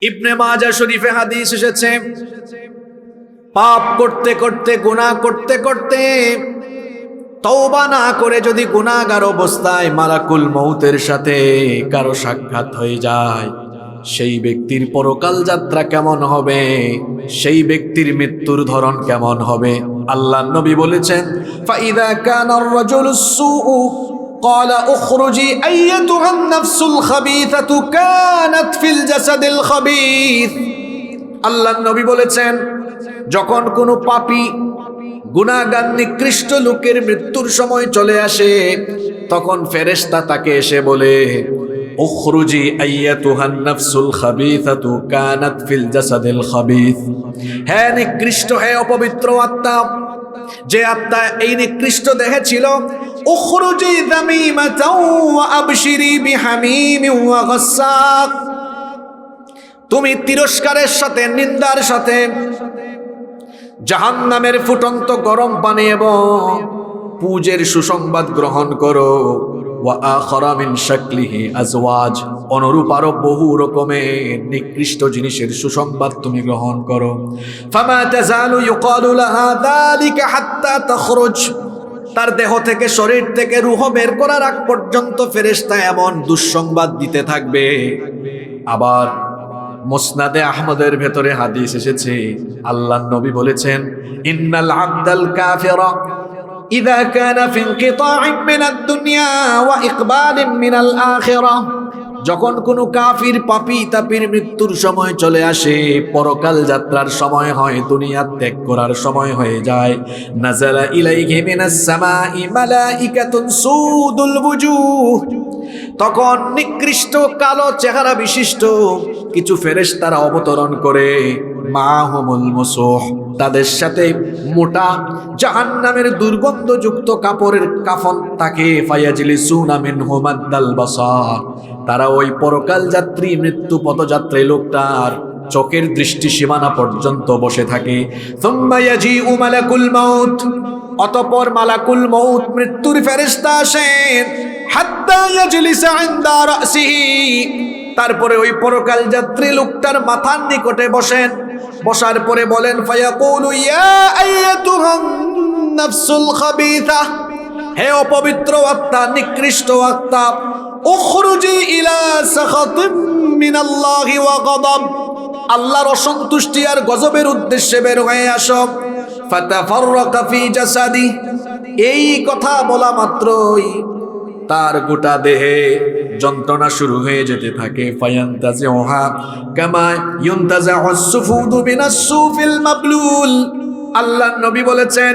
ইবনে মাজাহ শরীফে হাদিস এসেছে, পাপ করতে করতে গুনাহ করতে করতে তওবা না করে যদি গুনাহগার অবস্থায় মালাকুল মউতের সাথে কারো সাক্ষাৎ হয়ে যায়, সেই ব্যক্তির পরকাল যাত্রা কেমন হবে, সেই ব্যক্তির মৃত্যুর ধরন কেমন হবে। আল্লাহর নবী বলেছেন, ফাইদা কানার রাজুলুস সুউ قال اخرجي ايتها النفس الخبيثة كانت في الجسد الخبيث। আল্লাহর নবী বলেছেন, যখন কোনো পাপী গুনাহগার নিকৃষ্ট লোকের মৃত্যুর সময় চলে আসে, তখন ফেরেশতা তাকে এসে বলে, উখরুজি আইয়াতুহান নাফসুল খাবিসাতু কানাত ফিল জাসাদিল খাবিস। হে নিকৃষ্ট, হে অপবিত্র আত্মা, যে আত্মা এই নিকৃষ্ট দেহে ছিল, উখরুজি যামিমাতাও ওয়া আবশিরি বিহামিমিন ওয়া গাসসাক, তুমি তিরস্কারের সাথে, নিন্দার সাথে জাহান্নামের ফুটন্ত গরম পানি এবং পূজের সুসংবাদ গ্রহণ করো। ওয়া আখারা মিন শাকলিহি আজওয়াজ, অনুরূপ আরো বহু রকমের নিকৃষ্ট জিনিসের সুসংবাদ তুমি গ্রহণ করো। ফামা তাজালু ইউকালু লাহা যালিকা হাত্তা তাখরুজ, তার দেহ থেকে, শরীর থেকে রূহ বের করার আগ পর্যন্ত ফেরেশতা এমন দুঃসংবাদ দিতে থাকবে। আবার মুসনাদে আহমদের ভেতরে হাদিস এসেছে, আল্লাহর নবী বলেছেন, ইন্নাল আবদাল কাফিরা ইযা কানা ফি ইনকিতাইন মিনাদ দুনিয়া ওয়া ইকবালিন মিনাল আখিরাহ, যখন কোনো কাফির পাপী তাপির মৃত্যুর সময় চলে আসে, পরকাল যাত্রার সময় হয়, দুনিয়া ত্যাগ করার সময় হয়ে যায়, নাযালা ইলাইহি মিনাস সামাই মালাইকাতুন সুদুল বুজুহ, তখন নিকৃষ্ট কালো চেহারা বিশিষ্ট কিছু ফেরেশতারা অবতরণ করে, মাহুমুল মুসুহ, তাদের সাথে মোটা জাহান্নামের দুর্গন্ধযুক্ত কাপড়ের কাফন থাকে, ফায়াজলিসুনা মিনহু মাদ্দাল বাসার, তারা ওই পরকাল যাত্রী, মৃত্যু পথযাত্রী লোকটার চোখের দৃষ্টি সীমানা পর্যন্ত বসে থাকে। সুম্মা ইয়াজিউ মালাকুল মাউত, অতঃপর মালাকুল মউত, মৃত্যুর ফেরেশতা আসেন, হাত্তা ইয়াজলিসা ইনদা রাসিহি, তারপরে ওই পরকাল যাত্রী লোকটার মাথার নিকটে বসেন, বসার পরে বলেন, ফায়াকুলু ইয়া আইয়াতুহান নাফসুল খাবিসা, হে অপবিত্র আত্মা, নিকৃষ্ট আত্মা, উখরুজি ইলা সাখাতিম মিনাল্লাহি ওয়া গাদাব, আল্লাহর অসন্তুষ্টি আর গজবের উদ্দেশ্যে বের হয়ে আসো। ফাতাফাররাকা ফি জাসাদি, এই কথা বলা মাত্রই তার গোটা দেহে যন্ত্রণা শুরু হয়ে যেতে থাকে। ফায়ান্তাজিউহা কামা ইউনতাজাউস সুফুদু মিনাস সুফিল মাবলুল, আল্লাহর নবী বলেছেন,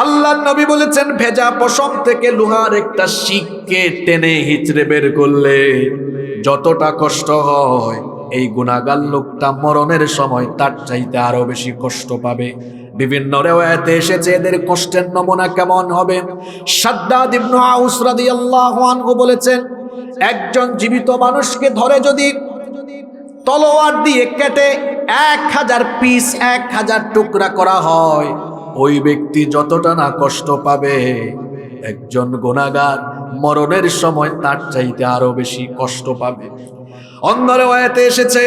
আল্লাহর নবী বলেছেন, ভেজা পশম থেকে লোহার একটা শিককে টেনে হিচড়ে বের করলে যতটা কষ্ট হয়, এই গুনাহগার লোকটা মরণের সময় তার চাইতে আরো বেশি কষ্ট পাবে। বিভিন্ন রিওয়ায়াতে এসেছে এদের কষ্টের নমুনা কেমন হবে। শাদ্দাদ ইবনে আউস রাদিয়াল্লাহু আনহু বলেছেন, একজন জীবিত মানুষকে ধরে যদি তলোয়ার দিয়ে কেটে 1000 পিস, 1000 টুকরা করা হয়, ওই ব্যক্তি যতটা না কষ্ট পাবে, একজন গুনাহগার মরণের সময় তার চাইতে আরো বেশি কষ্ট পাবে। অন্য রিওয়ায়াতে এসেছে,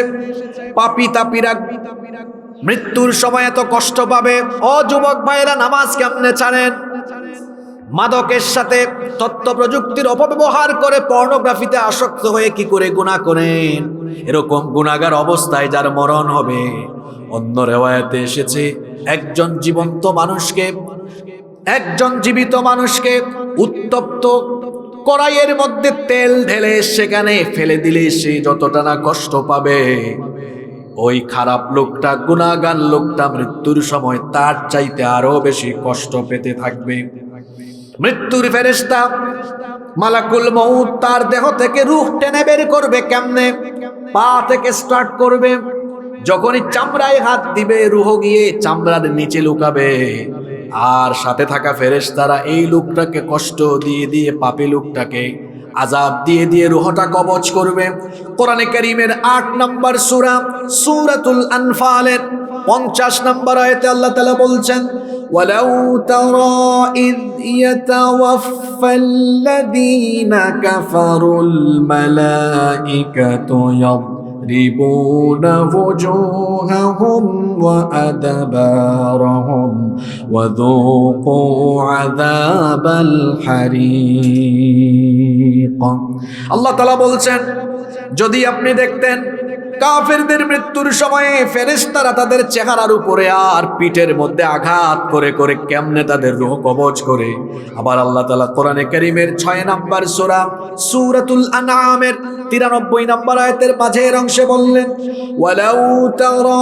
পাপী তাপীরা মৃত্যুর সময় এত কষ্ট পাবে, ও যুবক ভাইরা, নামাজ কেমনে ছাড়েন, মাদকের সাথে তথ্য প্রযুক্তির অপব্যবহার করে পর্নোগ্রাফিতে আসক্ত হয়ে কি করে গুনাহ করেন, এরকম গুনাহগার অবস্থায় যার মরণ হবে। অন্য রিওয়ায়াতে এসেছে, একজন জীবিত মানুষকে উত্তপ্ত কড়াইয়ের মধ্যে তেল ঢেলে সেখানে ফেলে দিলে সে যতটা না কষ্ট পাবে, ওই খারাপ লোকটা, গুনাহগার লোকটা মৃত্যুর সময় তার চাইতে আরো বেশি কষ্ট পেতে থাকবে। মৃত্যুর ফেরেশতা মালাকুল মউত তার দেহ থেকে রূহ টেনে বের করবে কেমনে? পা থেকে স্টার্ট করবে, যখনই চামড়ায় হাত দিবে, রূহ গিয়ে চামড়ার নিচে লুকাবে, আর সাথে থাকা ফেরেশতারা এই লোকটাকে কষ্ট দিয়ে দিয়ে, পাপী লোকটাকে আযাব দিয়ে দিয়ে রূহটা কবজ করবে। কোরআনে কারীমের 8 নম্বর সূরা, সূরাতুল আনফালের 50 নম্বর আয়াতে আল্লাহ তাআলা বলছেন, ওয়ালাউ তারা ইয ইয়াতাওয়াফফাল্লাযীনা কাফারুল মালাইকাতু يضربون وجوههم وأدبارهم وذوقوا عذاب الحريق আল্লাহ তাআলা বলছেন যদি আপনি দেখতেন কাফেরদের মৃত্যুর সময়ে ফেরেশতারা তাদের চেহারার উপরে আর পিঠের মধ্যে আঘাত করে করে কেমনে তাদের রূহ কবজ করে। আবার আল্লাহ তাআলা কোরআনে কারীমের 6 নম্বর সূরা সূরাতুল আনআমের 93 নম্বর আয়াতের মাঝের অংশে বললেন ওয়ালাউ তারা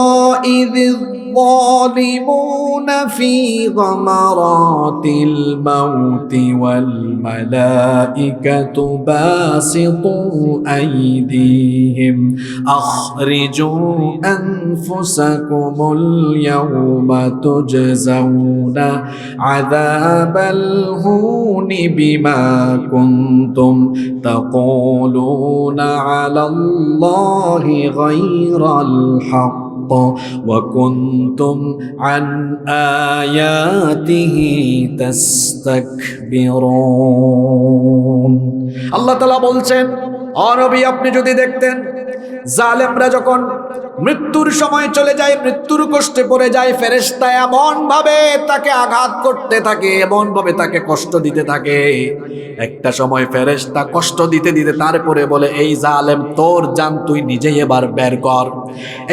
ইযিয الظالمون في غمرات الموت والملائكة باسطوا أيديهم أخرجوا أنفسكم اليوم تجزون عذاب الهون بما كنتم تقولون على الله غير الحق وكنتم عن آياته تستكبرون আল্লাহ তাআলা বলছেন ও নবী আপনি যদি দেখতেন জালেমরা যখন মৃত্যুর সময় চলে যায়, মৃত্যুর কষ্টে পড়ে যায়, ফেরেশতা এমন ভাবে তাকে আঘাত করতে থাকে, এমন ভাবে তাকে কষ্ট দিতে থাকে। একটা সময় ফেরেশতা কষ্ট দিতে দিতে তারপরে বলে এই জালেম তোর জান তুই নিজেই এবার বের কর।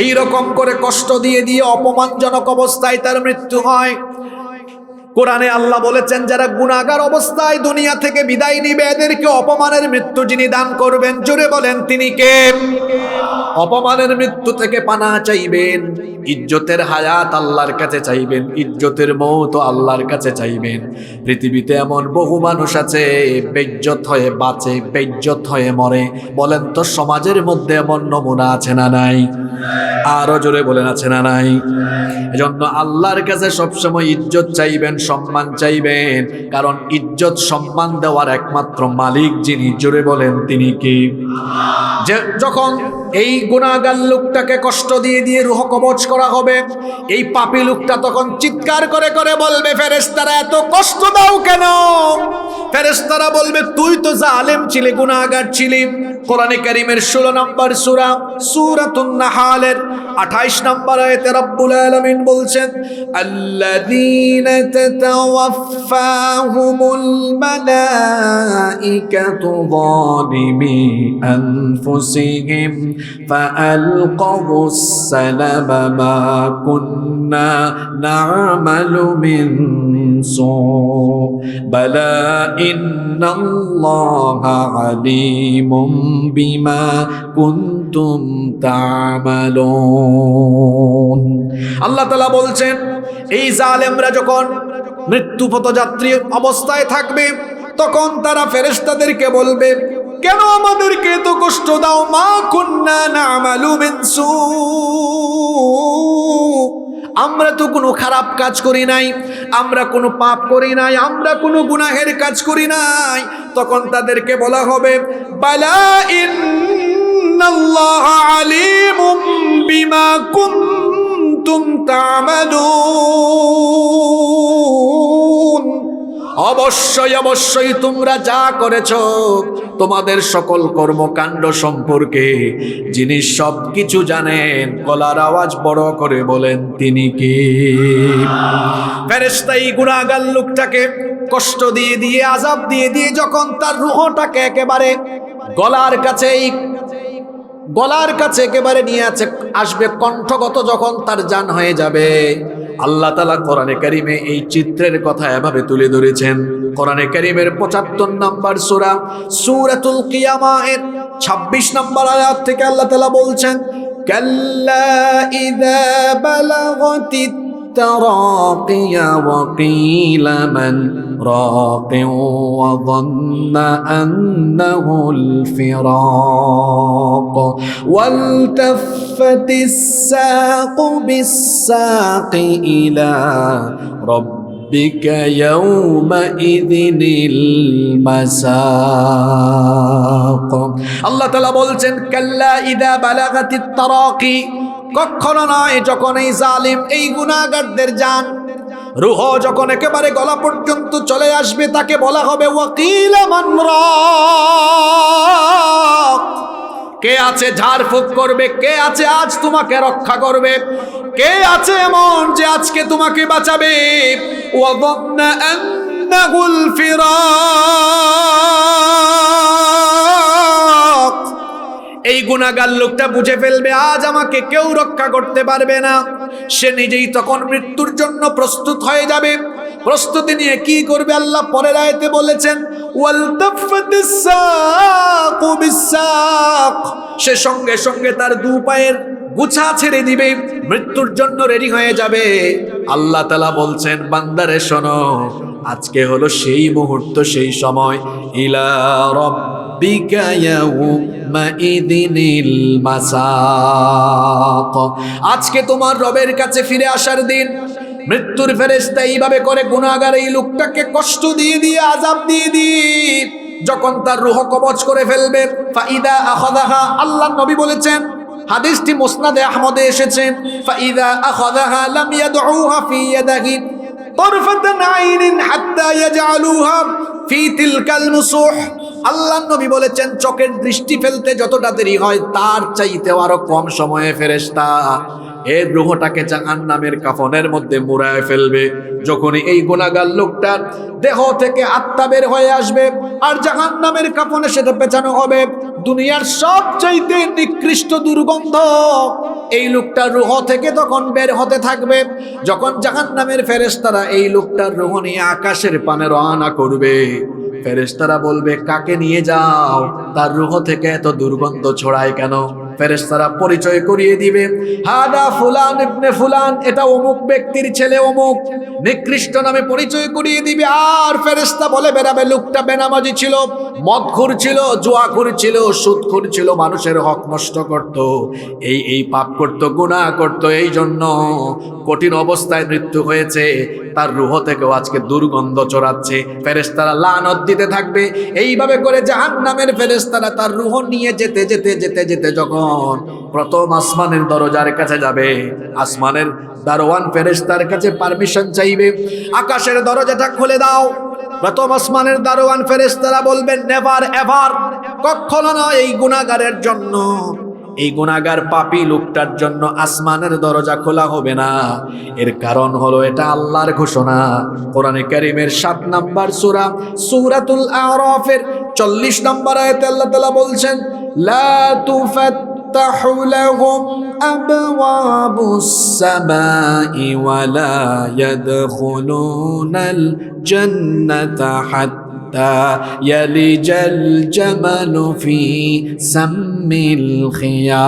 এই রকম করে কষ্ট দিয়ে দিয়ে অপমানজনক অবস্থায় তার মৃত্যু হয়। কোরআনে আল্লাহ বলেছেন যারা গুনাহগার অবস্থায় দুনিয়া থেকে বিদায় নিবে এদেরকে অপমানের মৃত্যু যিনি দান করবেন, জোরে বলেন তিনি কে? অপমানের মৃত্যু থেকে পানাহ চাইবেন, ইজ্জতের হায়াত আল্লাহর কাছে চাইবেন, ইজ্জতের মওত আল্লাহর কাছে চাইবেন। পৃথিবীতে এমন বহু মানুষ আছে বেইজ্জত হয়ে বাঁচে, বেইজ্জত হয়ে মরে। বলেন তো সমাজের মধ্যে এমন নমুনা আছে না নাই? আরো জোরে বলেন আছে না নাই? এজন্য আল্লাহর কাছে সবসময় ইজ্জত চাইবেন, সম্মান চাইবেন, কারণ ইজ্জত সম্মান দেওয়ার একমাত্র মালিক যিনি, জোরে বলেন তিনি কি? যে যখন এই গুনাহগার লোকটাকে কষ্ট দিয়ে দিয়ে রূহ কবজ করা হবে, এই পাপী লোকটা তখন চিৎকার করে করে বলবে ফেরেশতারা এত কষ্ট দাও কেন? ফেরেশতারা বলবে তুই তো জালেম ছিলি, গুনাহগার ছিলি। কোরআনে কারীমের 16 নম্বর সূরা সূরাতুন নাহালের 28 নম্বর আয়াতে রব্বুল আলামিন বলছেন আল্লাযীনা তাতাওয়াফাহুমুল মালাইকাতু যালিমি আনফুসিহিম ফাআলকাউস সালামা মা কুন্না না'মালু মিন সু বালা ইন্নাল্লাহা আলীমুম বিমা কুনতুম তা'মালুন। আল্লাহ তাআলা বলছেন এই জালেমরা যখন মৃত্যু পথযাত্রী অবস্থায় থাকবে তখন তারা ফেরেশতাদেরকে বলবে কেন আমাদেরকে এত কষ্ট দাও? মা কুন্না না'মালু মিন সু, আমরা তো কোনো খারাপ কাজ করি নাই, আমরা কোনো পাপ করি নাই, আমরা কোনো গুনাহের কাজ করি নাই। তখন তাদেরকে বলা হবে বালা ইন্নাল্লাহা আলীমুম বিমা কুনতুম তা'মালুন, অবশ্যই অবশ্যই তোমরা যা করেছো তোমাদের সকল কর্মকাণ্ড সম্পর্কে যিনি সবকিছু জানেন। গলার আওয়াজ বড় করে বলেন তিনি কে? ফেরেশতা এই গুনাহগার লোকটাকে কষ্ট দিয়ে দিয়ে আযাব দিয়ে দিয়ে যখন তার রূহটাকে একেবারে গলার কাছে একেবারে নিয়ে আসবে, কণ্ঠগত যখন তার জান হয়ে যাবে, আল্লাহ তাআলা কোরআনে কারীমে এই চিত্রের কথা এভাবে তুলে ধরেছেন। কোরআনে কারীমের 75 নম্বর সূরা সূরাতুল কিয়ামার 26 নম্বর আয়াত থেকে আল্লাহ তাআলা বলছেন কাল্লা ইযা বালাগাতিত তারাকিয়া ওয়া কিলা মান রাকিউ ওয়া যান্না আন্নাহুল ফিরাক ওয়ালতাফাতিস সাকু বিস-সাকি ইলা রাব্বিকা ইয়াওমাইযিনিল মাসাক। আল্লাহ তাআলা বলছেন কাল্লা ইযা বালাগাতিত তারাকি, কখনো নয় যখন এই জালিম এই গুনাহগারদের জান রূহ যখন একেবারে গলা পর্যন্ত চলে আসবে তাকে বলা হবে ওয়াকিলা মান রাক, কে আছে ঝাড়ফুঁক করবে, কে আছে আজ তোমাকে রক্ষা করবে, কে আছে এমন যে আজকে তোমাকে বাঁচাবে। ওয়াযান্না আন্নাহুল ফিরাক, এই গুনাহগার লোকটা বুঝে ফেলবে আজ আমাকে কেউ রক্ষা করতে পারবে না। সে নিজেই তখন মৃত্যুর জন্য প্রস্তুত হয়ে যাবে। প্রস্তুতি নিয়ে কি করবে আল্লাহ পরের আয়াতে বলেছেন, ওয়ালতাফাতিস সাকু বিসাক, সে সঙ্গে সঙ্গে তার দু পায়ের গুছা ছেড়ে দিবে, মৃত্যুর জন্য রেডি হয়ে যাবে। আল্লাহ তাআলা বলছেন, বান্দারে শোনো, আজকে হলো সেই মুহূর্ত, সেই সময়। ইলা রাব্বিকা ইয়াউমাইদিনিল মাসাক, আজকে তোমার রবের কাছে ফিরে আসার দিন। মৃত্যুর ফেরেশতা এইভাবে করে গুনাহগার এই লোকটাকে কষ্ট দিয়ে দিয়ে আযাব দিয়ে দিয়ে যখন তার রূহ কবজ করে ফেলবে, ফাইদা আখাযাহা, আল্লাহর নবী বলেছেন, হাদিসটি মুসনাদে আহমদে এসেছে, ফাইদা আখাযাহা লাম ইয়াদউহা ফি ইয়াদিহি তারফাতান আইনিন হাত্তা ইয়াজআলুহা ফি তিলকাল মুসুহ। আল্লাহর নবী বলেছেন, চোখের দৃষ্টি ফেলতে যতটা দেরি হয় তার চাইতেও আরো কম সময়ে ফেরেশতা এর রূহটাকে জাহান্নামের কাফনের মধ্যে মুড়ায় ফেলবে। যখনই এই গুনাহগার লোকটার দেহ থেকে আত্মা বের হয়ে আসবে আর জাহান্নামের কাফনে সেটা পেঁচানো হবে, দুনিয়ার সবচাইতে নিকৃষ্ট দুর্গন্ধ এই লোকটার রূহ থেকে তখন বের হতে থাকবে। যখন জাহান্নামের ফেরেশতারা এই লোকটার রূহ নিয়ে আকাশের পানে রওনা করবে, ফেরেশতারা বলবে, কাকে নিয়ে যাও, তার রূহ থেকে এত দুর্গন্ধ ছড়ায় কেন? ফেরেশতারা পরিচয় করিয়ে দিবে, হাদা ফুলান ইবনে ফুলান, এটা অমুক ব্যক্তির ছেলে অমুক, নিকৃষ্ট নামে পরিচয় করিয়ে দিবে। আর ফেরেশতা বলে বেড়াবে, লোকটা বেনামাজি ছিল, মদখোর ছিল, জুয়াখোর ছিল, সুদখোর ছিল, মানুষের হক নষ্ট করত, এই পাপ করত, গুনাহ করত, এই জন্য কঠিন অবস্থায় মৃত্যু হয়েছে, তার রূহ থেকেও আজকে দুর্গন্ধ ছড়াচ্ছে। ফেরেশতারা লানত দিতে থাকবে। এইভাবে করে জাহান্নামের ফেরেশতারা তার রূহ নিয়ে যেতে যেতে যেতে যেতে যখন প্রথম আসমানের দরজার কাছে যাবে, আসমানের দারোয়ান ফেরেশতার কাছে পারমিশন চাইবে, আকাশের দরজাটা খুলে দাও। প্রথম আসমানের দারোয়ান ফেরেশতারা বলবেন, নেভার এভার, কখনো না, এই গুনাহগারের জন্য, এই গুনাহগার পাপী লোকটার জন্য আসমানের দরজা খোলা হবে না। এর কারণ হলো এটা আল্লাহর ঘোষণা। কোরআনে কারীমের 7 নম্বর সূরা সূরাতুল আরাফের 40 নম্বর আয়াতে আল্লাহ তাআলা বলছেন, লা তুফাত্তাহু লাহুম আবওয়াবুস সামাই ওয়া লা ইয়াদখুলুনাল জান্নাতা হাত্তা ইয়ালিজাল জামালু ফি সাম্মিল খিয়াত।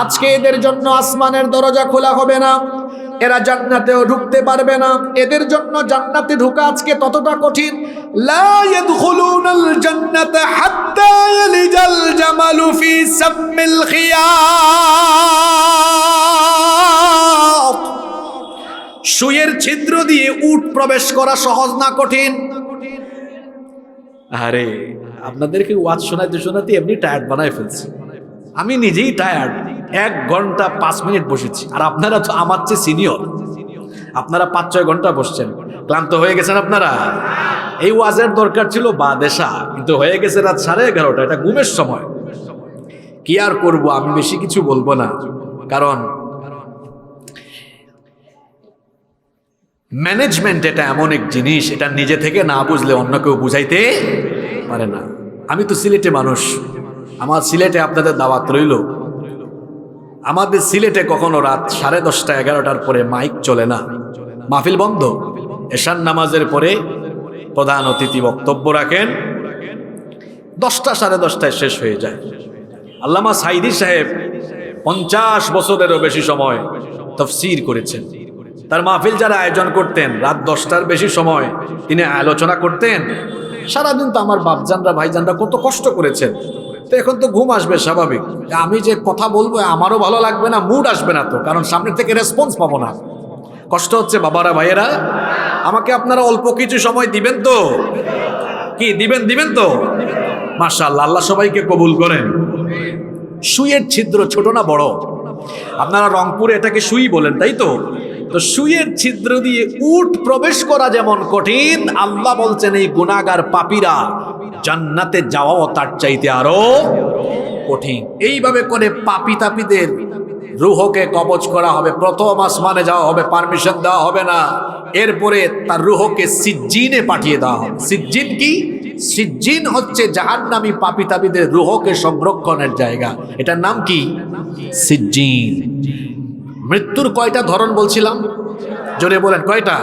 আজকে এদের জন্য আসমানের দরজা খোলা হবে না, এরা জান্নাতেও ঢুকতে পারবে না। এদের জন্য জান্নাতে ঢোকা আজকে ততটা কঠিন, লা ইয়াদখুলুনাল জান্নাতা হাত্তা ইয়ালিজাল জামালু ফি সাম্মিল খিয়াত। সুয়ের ছিদ্র দিয়ে উট প্রবেশ করা সহজ না কঠিন? আরে আপনাদেরকে ওয়াজ শোনাতে শোনাতে এমনি টায়ার্ড বানায় ফেলছি, আমি নিজেই টায়ার্ড। 1 ঘন্টা 5 মিনিট বসেছি, আর আপনারা তো আমার চেয়ে সিনিয়র, আপনারা 5-6 ঘন্টা বসছেন, ক্লান্ত হয়ে গেছেন আপনারা। এই ওয়াজের দরকার ছিল বাদেশা, কিন্তু হয়ে গেছে রাত 11:30, এটা ঘুমের সময়। কি আর করব, আমি বেশি কিছু বলবো না, কারণ ম্যানেজমেন্ট এটা এমন এক জিনিস, এটা নিজে থেকে না বুঝলে অন্য কেউ বুঝাইতে পারে না। আমি তো সিলেটে মানুষ, আমার সিলেটে আপনাদের দাওয়াত রইল। আমাদের সিলেটে কখনো রাত 10:30 11টার পরে মাইক চলে না, মাহফিল বন্ধ। এশার নামাজের পরে প্রধান অতিথি বক্তব্য রাখেন, 10টা 10:30টায় শেষ হয়ে যায়। আল্লামা সাইদি সাহেব 50 বছরেরও বেশি সময় তাফসীর করেছেন। তার মাহফিল যারা আয়োজন করতেন, রাত 10টার বেশি সময় তিনি আলোচনা করতেন। সারাদিন তো আমার বাপজানরা ভাইজানরা কত কষ্ট করেছেন, তো এখন তো ঘুম আসবে স্বাভাবিক। আমি যে কথা বলবো আমারও ভালো লাগবে না, মুড আসবে না তো, কারণ সামনে থেকে রেসপন্স পাবো না। কষ্ট হচ্ছে বাবারা ভাইয়েরা, আমাকে আপনারা অল্প কিছু সময় দিবেন তো? কি দিবেন তো? মাশাআল্লাহ, আল্লাহ সবাইকে কবুল করেন। সুইয়ের ছিদ্র ছোট না বড়? আপনারা রংপুরে এটাকে সুই বলেন, তাই তো? তো সুইয়ের ছিদ্র দিয়ে উট প্রবেশ করা যেমন কঠিন, আল্লাহ বলছেন এই গুনাহগার পাপীরা জান্নাতে যাওয়াও তার চাইতে আরো কঠিন। এইভাবে করে পাপী তাপীদের রূহকে কবজ করা হবে, প্রথম আসমানে যাওয়া হবে, পারমিশন দেওয়া হবে না। এরপরে তার রূহকে সিজ্জিনে পাঠিয়ে দেওয়া হবে। সিজ্জিন কি? সিজ্জিন হচ্ছে জাহান্নামী পাপী তাপীদের রূহকে সংরক্ষণের জায়গা। এটার নাম কি? সিজ্জিন। মৃত্যুর কয়টা ধরন বলছিলাম? জোরে বলেন কয়টা?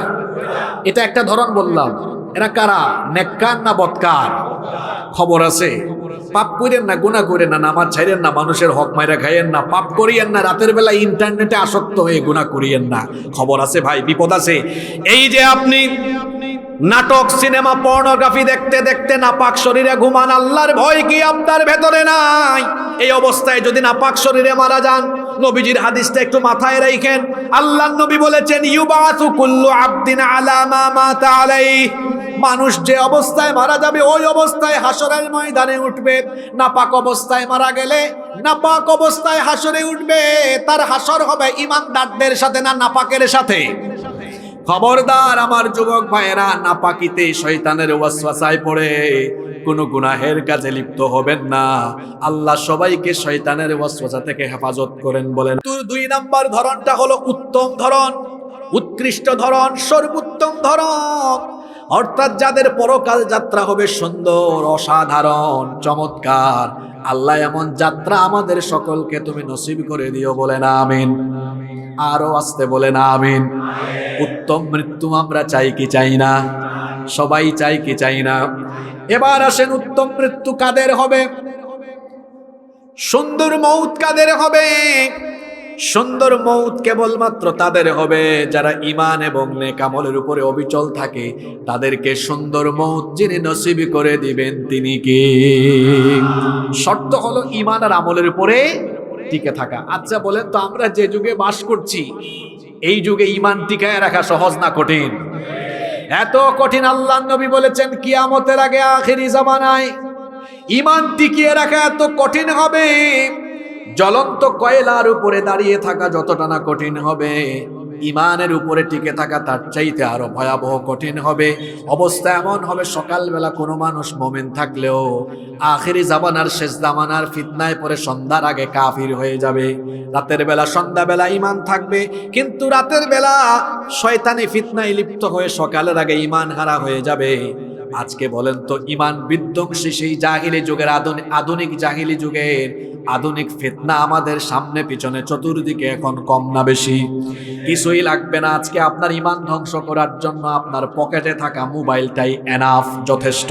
এটা একটা ধরন বললাম। এরা কারা? নেককার না বদকার? খবর আছে? পাপ করেন না, গুনাহ করেন না, নামাজ ছাইরেন না, মানুষের হক মাইরা খাইয়েন না, পাপ করিয়েন না, রাতের বেলা ইন্টারনেটে আসক্ত হয়ে গুনাহ করিয়েন না। খবর আছে ভাই, বিপদ আছে। এই যে আপনি নাটক, সিনেমা, পর্নোগ্রাফি দেখতে দেখতে নাপাক শরীরে ঘুমান, আল্লাহর ভয় কি আপনার ভেতরে নাই? এই অবস্থায় যদি নাপাক শরীরে মারা যান, নবীজির হাদিসটা একটু মাথায় রাখেন। আল্লাহর নবী বলেছেন, ইউবাসু কুল্লু আবদিন আলা মা মাতা আলাইহি। মানুষ যে অবস্থায় মারা যাবে ওই অবস্থায় হাসরের ময়দানে উঠবে। নাপাক অবস্থায় মারা গেলে নাপাক অবস্থায় হাসরে উঠবে। তার হাসর হবে ঈমানদারদের সাথে না নাপাকের সাথে? খবরদার আমার যুবক ভাইয়েরা, নাপাকিতে শয়তানের ওয়াসওয়াসায় পড়ে কোনো গুনাহের কাজে লিপ্ত হবেন না। আল্লাহ সবাইকে শয়তানের ওয়াসওয়াসা থেকে হেফাজত করেন। বলেন। 2 নাম্বার ধরনটা হলো উত্তম ধরন, উৎকৃষ্ট ধরন, সর্বোত্তম ধরন। অর্থাৎ যাদের পরকাল যাত্রা হবে সুন্দর, অসাধারণ, চমৎকার। আল্লাহ এমন যাত্রা আমাদের সকলকে তুমি নসিব করে দিও। বলেন আমিন। আরো আসতে বলেন আমিন। উত্তম মৃত্যু আমরা চাই কি চাই না? সবাই চাই কি চাই না? এবার আসেন, উত্তম মৃত্যু কাদের হবে? সুন্দর মৌত কাদের হবে? সুন্দর মৌত কেবলমাত্র তাদের হবে যারা ঈমান এবং নেক আমলের উপরে অবিচল থাকে। তাদেরকে সুন্দর মৌত যিনি নসিব করে দিবেন তিনি কে? শর্ত হলো ঈমান আর আমলের উপরে টিকে থাকা। আচ্ছা বলেন তো, আমরা যে যুগে বাস করছি এই যুগে ঈমান টিকায় রাখা সহজ না কঠিন? এত কঠিন। আল্লাহর নবী বলেছেন, কিয়ামতের আগে আখিরি জামানায় ঈমান টিকিয়ে রাখা এত কঠিন হবে, জ্বলন্ত কয়লার উপরে দাঁড়িয়ে থাকা যতটা না কঠিন হবে, ঈমানের উপরে টিকে থাকা তার চাইতে আরো ভয়াবহ কঠিন হবে। অবস্থা এমন হবে, সকালবেলা কোনো মানুষ মুমিন থাকলেও আখিরি জামানার শেষ জামানার ফিতনায় পড়ে সন্ধ্যার আগে কাফির হয়ে যাবে। রাতের বেলা সন্ধ্যাবেলা ঈমান থাকবে, কিন্তু রাতের বেলা শয়তানি ফিতনায় লিপ্ত হয়ে সকালের আগে ঈমান হারা হয়ে যাবে। আজকে বলেন তো, ঈমান বিধ্বংসী সেই জাহিলি যুগের আধুনিক জাহিলি যুগের আধুনিক ফিতনা আমাদের সামনে পিছনে চতুর্দিকে এখন কম না বেশি? কিছুই লাগবে না আজকে আপনার ঈমান ধ্বংস করার জন্য। আপনার পকেটে থাকা মোবাইলটাই এনাফ, যথেষ্ট।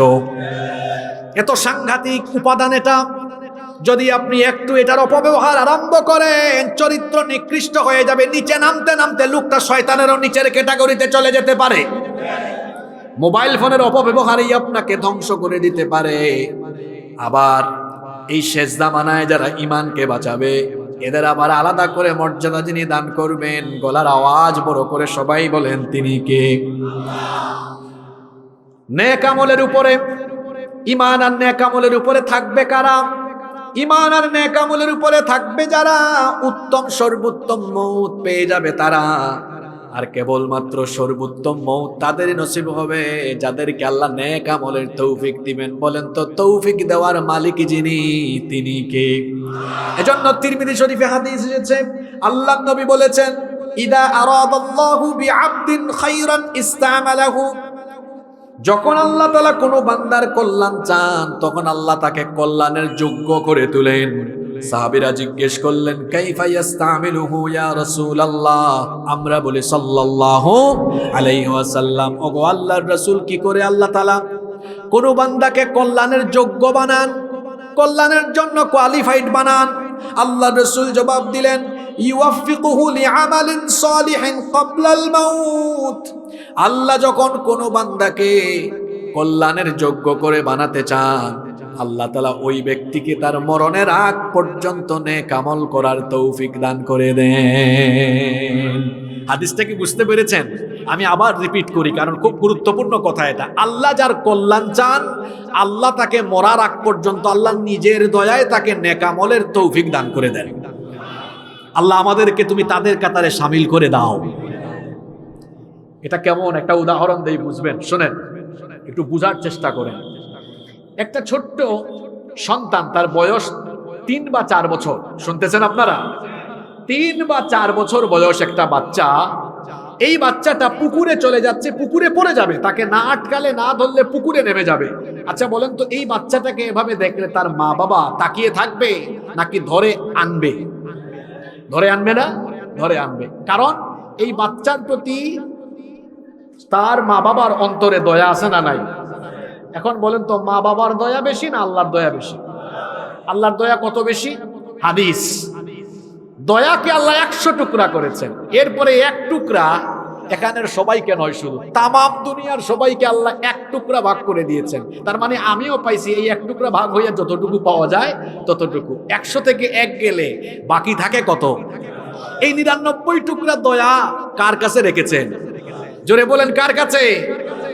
এত সাংঘাতিক উপাদান এটা। যদি আপনি একটু এটার অপব্যবহার আরম্ভ করেন, চরিত্র নিকৃষ্ট হয়ে যাবে। নিচে নামতে নামতে লোকটা শয়তানেরও নিচের ক্যাটাগরিতে চলে যেতে পারে। মোবাইল ফোনের অপব্যবহারই আপনাকে ধ্বংস করে দিতে পারে। আবার এই শেষ জামানায় যারা ঈমানকে বাঁচাবে, এদের আবার আলাদা করে মর্যাদা যিনি দান করবেন, গলার আওয়াজ বড় করে সবাই বলেন তিনি কে? নেক আমলের উপরে, ঈমান আর নেক আমলের উপরে থাকবে কারা? ঈমান আর নেক আমলের উপরে থাকবে যারা, উত্তম সর্বোত্তম মৌত পেয়ে যাবে তারা। আর কেবলমাত্র সর্বোত্তম মৌত তাদের নসিব হবে যাদেরকে আল্লাহ নেক আমলের তৌফিক দিবেন। বলেন তো, তৌফিক দেওয়ার মালিক যিনি তিনি কে? এজন্য তিরমিজি শরীফে হাদিস এসেছে, আল্লাহর নবী বলেছেন, ইদা আরাদাল্লাহু বিআবদিন খায়রান ইস্তামালাহু। যখন আল্লাহ তাআলা কোনো বান্দার কল্যাণ চান, তখন আল্লাহ তাকে কল্যাণের যোগ্য করে তোলেন। সাহাবীরা জিজ্ঞেস করলেন, কাইফা ইস্তামিলুহু ইয়া রাসূলুল্লাহ? আমরা বলি সাল্লাল্লাহু আলাইহি ওয়াসাল্লাম, ওগো আল্লাহর রাসূল, কি করে আল্লাহ তাআলা কোন বান্দাকে কল্যাণের যোগ্য বানান, কল্যাণের জন্য কোয়ালিফাইড বানান? আল্লাহর রাসূল জবাব দিলেন, ইউওয়াফিকুহু লিআমালিন সালিহিন ক্বাবলাল মাউত। আল্লাহ যখন কোন বান্দাকে কল্যাণের যোগ্য করে বানাতে চান, আল্লাহ তাআলা ওই ব্যক্তিকে তার মরণের আগ পর্যন্ত নেক আমল করার তৌফিক দান করে দেন। হাদিসটা কি বুঝতে পেরেছেন? আমি আবার রিপিট করি, কারণ খুব গুরুত্বপূর্ণ কথা এটা। আল্লাহ যার কল্যাণ চান, আল্লাহ তাকে মরার আগ পর্যন্ত আল্লাহ নিজের দয়ায় তাকে নেক আমলের তৌফিক দান করে দেন। আল্লাহ আমাদেরকে তুমি তাদের কাতারে শামিল করে দাও। এটা কেমন একটা উদাহরণ দেই, বুঝবেন? শোনেন, একটু বুঝার চেষ্টা করেন। একটা ছোট্ট সন্তান, তার বয়স 3 বা 4 বছর, শুনতেছেন আপনারা? 3 বা 4 বছর বয়স একটা বাচ্চা, এই বাচ্চাটা পুকুরে চলে যাচ্ছে, পুকুরে পড়ে যাবে, তাকে না আটকালে না ধরলে পুকুরে নেমে যাবে। আচ্ছা বলেন তো, এই বাচ্চাটাকে এভাবে দেখলে তার মা বাবা তাকিয়ে থাকবে নাকি ধরে আনবে? ধরে আনবে না? ধরে আনবে। কারণ এই বাচ্চার প্রতি তার মা বাবার অন্তরে দয়া আছে না নাই? এখন বলেন তো, মা বাবার দয়া বেশি না আল্লাহর দয়া বেশি? আল্লাহর দয়া কত বেশি? হাদিস, দয়াকে আল্লাহ 100 টুকরা করেছেন, এরপরে 1 টুকরা এখানের সবাইকে নয়, শুধু তামাম দুনিয়ার সবাইকে আল্লাহ 1 টুকরা ভাগ করে দিয়েছেন। তার মানে আমিও পাইছি, এই 1 টুকরা ভাগ হইয়া যতটুকু পাওয়া যায় ততটুকু। 100 থেকে 1 গেলে বাকি থাকে কত? এই 99 টুকরা দয়া কার কাছে রেখেছেন? জোরে বলেন, কার কাছে?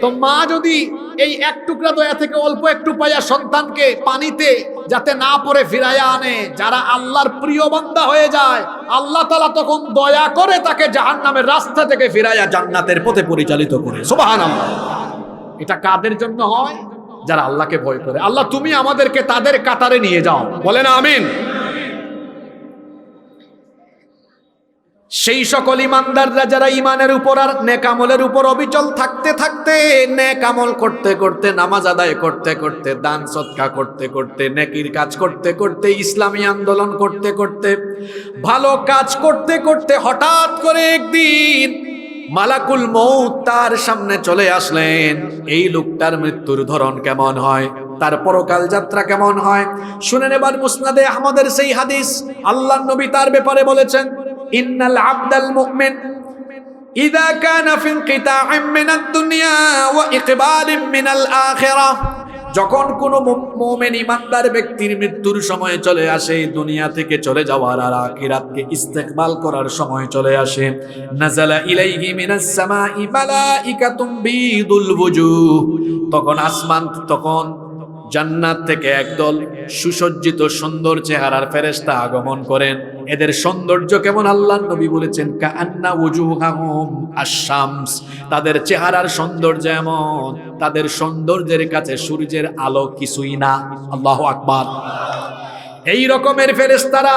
তো মা যদি এই 1 টুকরা দয়া থেকে অল্প একটু পাইয়া সন্তানকে পানিতে যাতে না পড়ে ফিরাইয়া আনে, যারা আল্লাহর প্রিয় বান্দা হয়ে যায়, আল্লাহ তাআলা তখন দয়া করে তাকে জাহান্নামের রাস্তা থেকে ফিরাইয়া জান্নাতের পথে পরিচালিত করে। সুবহানাল্লাহ। এটা কাদের জন্য হয়? যারা আল্লাহকে ভয় করে। আল্লাহ তুমি আমাদেরকে তাদের কাতারে নিয়ে যাও, বলেন আমিন। সেই সকল ইমানদাররা যারা ইমানের উপর আর নেক আমলের উপর অবিচল থাকতে থাকতে, নেক আমল করতে করতে, নামাজ আদায় করতে করতে, দান সদকা করতে করতে, নেকির কাজ করতে করতে, ইসলামী আন্দোলন করতে করতে, ভালো কাজ করতে করতে, হঠাৎ করে একদিন মালাকুল মউত তার সামনে চলে আসলেন। এই লোকটার মৃত্যুর ধরন কেমন হয়, তার পরকাল যাত্রা কেমন হয় শুনেন এবার। মুসনাদে আহমদের সেই হাদিস, আল্লাহর নবী তার ব্যাপারে বলেছেন, ইন্নাল আবদাল মুমিন ইযা কানা ফি ইনকিতা'ইন মিনাদ দুনিয়া ওয়া ইকবালিন মিনাল আখিরাহ, যখন কোন মুমিন ইমানদার ব্যক্তির মৃত্যুর সময় চলে আসে, দুনিয়া থেকে চলে যাওয়ার আর আখিরাতকে ইস্তেকবাল করার সময় চলে আসে, নাযালা ইলাইহি মিনাস সামাই মালাইকাতুম বিদুল ওয়ুজুহ, তখন জান্নাত থেকে একদল সুসজ্জিত সুন্দর চেহারার ফেরেশতা আগমন করেন। এদের সৌন্দর্য কেমন? আল্লাহর নবী বলেছেন, কাআন্না ওয়ুজুহাহুম আশ-শামস, তাদের চেহারার সৌন্দর্য এমন, তাদের সৌন্দর্যের কাছে সূর্যের আলো কিছুই না। আল্লাহু আকবার। এই রকমের ফেরেশতারা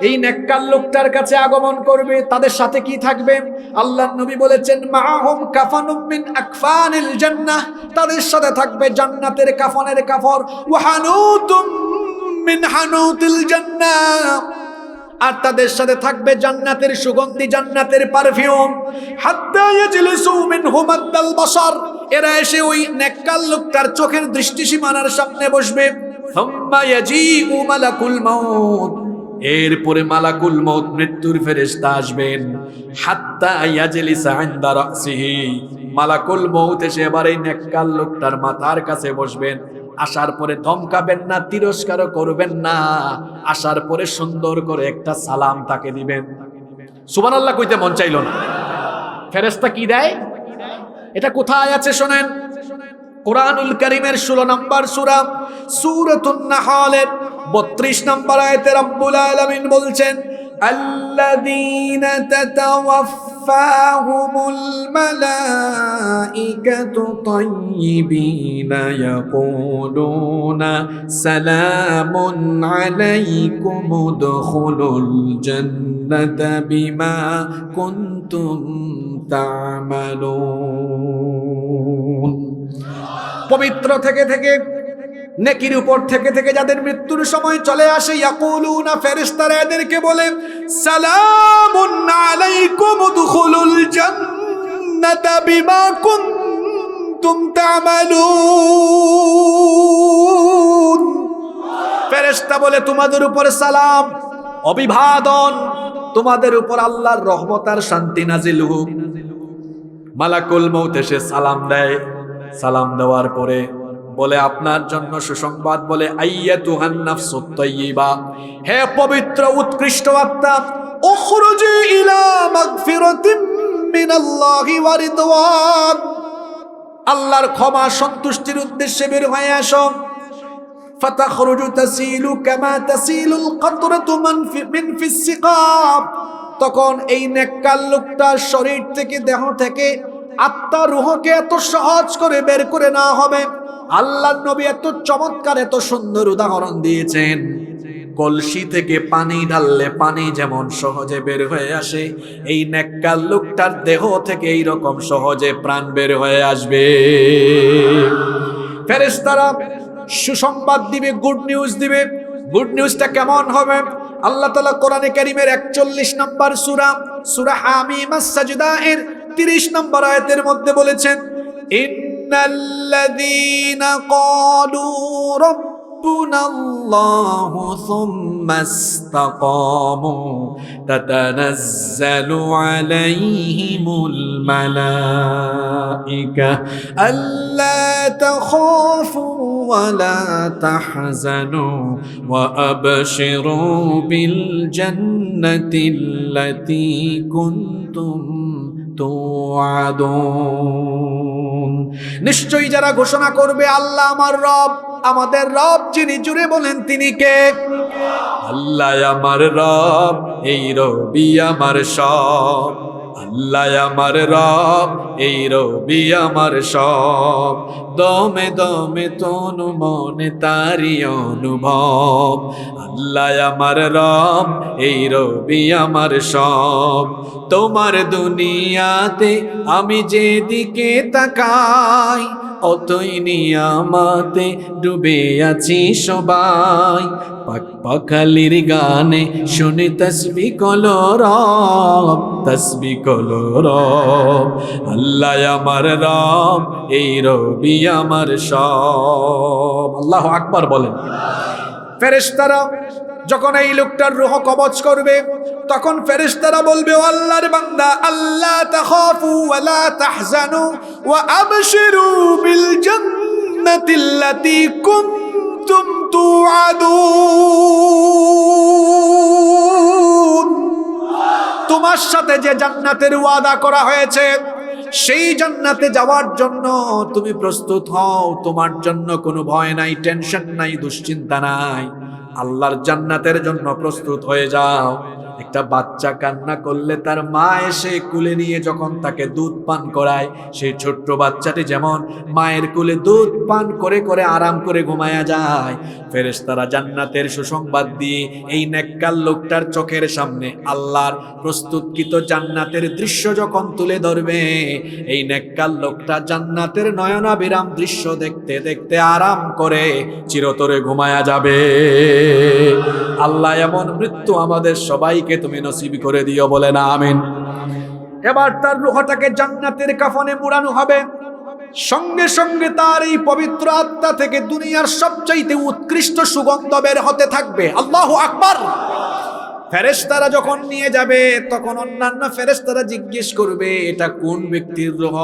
এই নেককার লোকটার কাছে আগমন করবে। তাদের সাথে কি থাকবে? আল্লাহর নবী বলেছেন, মাআহুম কাফানুম মিন আকফানিল জান্নাহ, তাদের সাথে থাকবে জান্নাতের কাফনের কাফর, ওয়া হানুতুম মিন হানুতিল জান্নাহ, আর তাদের সাথে থাকবে জান্নাতের সুগন্ধি, জান্নাতের পারফিউম। হাত্তা ইয়াজলিসু মিনহু মাদ্দাল বাসার, এরা এসে ওই নেককার লোকটার চোখের দৃষ্টিসীমানার সামনে বসবে। সুম্মা ইয়াজিউ মালাকুল মাউত, এরপরে মালাকুল মউত মৃত্যুর ফেরেশতা আসবেন। হাত্তা ইয়াজলিসা ইনদা রাসিহি, মালাকুল মউত এসে এবার এই নেককার লোকটার মাথার কাছে বসবেন। আসার পরে ধমকাবেন না, তিরস্কার করবেন না, আসার পরে সুন্দর করে একটা সালাম তাকে দিবেন। সুবহানাল্লাহ কইতে মন চাইলো না। ফেরেশতা কি দেয়? এটা কোথায় আছে শোনেন, কুরআনুল কারীমের 16 নম্বর সূরা সূরাতুন নাহলের 32 নম্বর আয়াতে রব্বুল আলামিন বলছেন, আল্লাযীনা তাতাওয়াফাহুমুল মালাইকাতু তাইয়্যিবিনা ইয়াকুলুনা সালামুন আলাইকুম উদখুলুল জান্নাতা বিমা কুনতুম তা'মালুন। পবিত্র থেকে থেকে, নেকির উপর থেকে থেকে যাদের মৃত্যুর সময় চলে আসে, ইয়াকুলুনা, ফেরেশতারা এদেরকে বলে, সালামুন আলাইকুম উদখুলুল জান্নাতা বিমা কুনতুম তা'মালুন। ফেরেশতা বলে, তোমাদের উপর সালাম, অভিবাদন, তোমাদের উপর আল্লাহর রহমত আর শান্তি নাজিল হোক। মালাকুল মউত এসে সালাম দেয়। সালাম দেওয়ার পরে বলে, আপনার জন্য সুসংবাদ, বলে, আইয়াতুহান নাফসুত তাইয়্যিবা, হে পবিত্র উৎকৃষ্ট আত্মা, উখরুজি ইলা মাগফিরাতিম মিনাল্লাহি ওয়া রিদওয়ান, আল্লাহর ক্ষমা সন্তুষ্টির উদ্দেশ্যে বের হয়ে আসো। ফাতাখরুজু তাসিলু কামা তাসিলুল কাতরাতু মিন ফিস সিকাব, তখন এই নেককার লোকটার শরীর থেকে, দেহ থেকে আত্মা রূহকে এত সহজ করে বের করে নেওয়া হবে, আল্লাহর নবী এত চমৎকার এত সুন্দর উদাহরণ দিয়েছেন, কলসি থেকে পানি ঢাললে পানি যেমন সহজে বের হয়ে আসে, এই নেককার লোকটার দেহ থেকে এইরকম সহজে প্রাণ বের হয়ে আসবে। ফেরেশতারা সুসংবাদ দিবে, গুড নিউজ দিবে। গুড নিউজটা কেমন হবে? আল্লাহ তাআলা কোরআনে কারীমের 41 নম্বর সূরা সূরা হামিম আস-সাজদা এর 30 নম্বর আয়াতের মধ্যে বলেছেন, ইন্নাল্লাযীনা ক্বালু রাব্বুনাল্লাহু সুম্মা ইসতাকামু তাতানাজ্জালু আলাইহিমুল মালাইকা আল্লা তাখাফু ওয়া লা তাহজানু ওয়া আবশিরু বিল জান্নাতিল্লাতী কুনতুম তুআদুন। নিশ্চয়ই যারা ঘোষণা করবে আল্লাহ আমার রব, আমাদের রব যিনি, জুড়ে বলেন তিনি কে? আল্লাহ আমার রব, এই রবি আমার সব। আল্লাহ আমার রব, এই রবি আমার সব। দমে দমে তনু মনে তারি অনুভব। আল্লাহ আমার রব, এই রবি আমার সব। তোমার দুনিয়াতে আমি যেদিকে তাকাই, অতই নিয়ামতে ডুবে আছি সবাই। পাক পাখালির গানে শুনে তসবিহ কলো রব, তসবিহ কলো রব। আল্লাহ আমার রব, এই রবি আমার সব। আল্লাহু আকবার বলেন। ফেরেশতারা যখন এই লোকটার রূহ কবজ করবে, তখন ফেরেশতারা বলবে, ও আল্লাহর বান্দা, আল্লাহ তাখাফু ওয়া লা তাহজানু ওয়া আবশিরু বিল জান্নাতিল্লাতী কুনতুম তুআদুন। তোমার সাথে যে জান্নাতের ওয়াদা করা হয়েছে, সেই জান্নাতে যাওয়ার জন্য তুমি প্রস্তুত হও। তোমার জন্য কোনো ভয় নাই, টেনশন নাই, দুশ্চিন্তা নাই। আল্লাহর জান্নাতের জন্য প্রস্তুত হয়ে যাও। একটা বাচ্চা কান্না করলে তার মা এসে কুলে নিয়ে যখন তাকে দুধ পান করায়, সেই ছোট্ট বাচ্চাটি যেমন মায়ের কুলে দুধ পান করে করে আরাম করে ঘুমায়া যায়, ফেরেশতারা জান্নাতের সুসংবাদ দিয়ে এই নেককার লোকটার চোখের সামনে আল্লাহর প্রস্তুতকৃত জান্নাতের দৃশ্য যখন তুলে ধরবে, এই নেককার লোকটা জান্নাতের নয়নাভিরাম দৃশ্য দেখতে দেখতে আরাম করে চিরতরে ঘুমায়া যাবে। আল্লাহ এমন মৃত্যু আমাদের সবাইকে তুমি নসিব করে দিও, বলে না আমিন। এবার তার রূহটাকে জান্নাতের কাফনে মুড়ানো হবে। সঙ্গে সঙ্গে তার এই পবিত্র আত্মা থেকে দুনিয়ার সবচাইতে উৎকৃষ্ট সুগন্ধ বের হতে থাকবে। আল্লাহু আকবার। ফেরেশতারা যখন নিয়ে যাবে, তখন অন্যান্য ফেরেশতারা জিজ্ঞেস করবে, এটা কোন ব্যক্তির রূহ?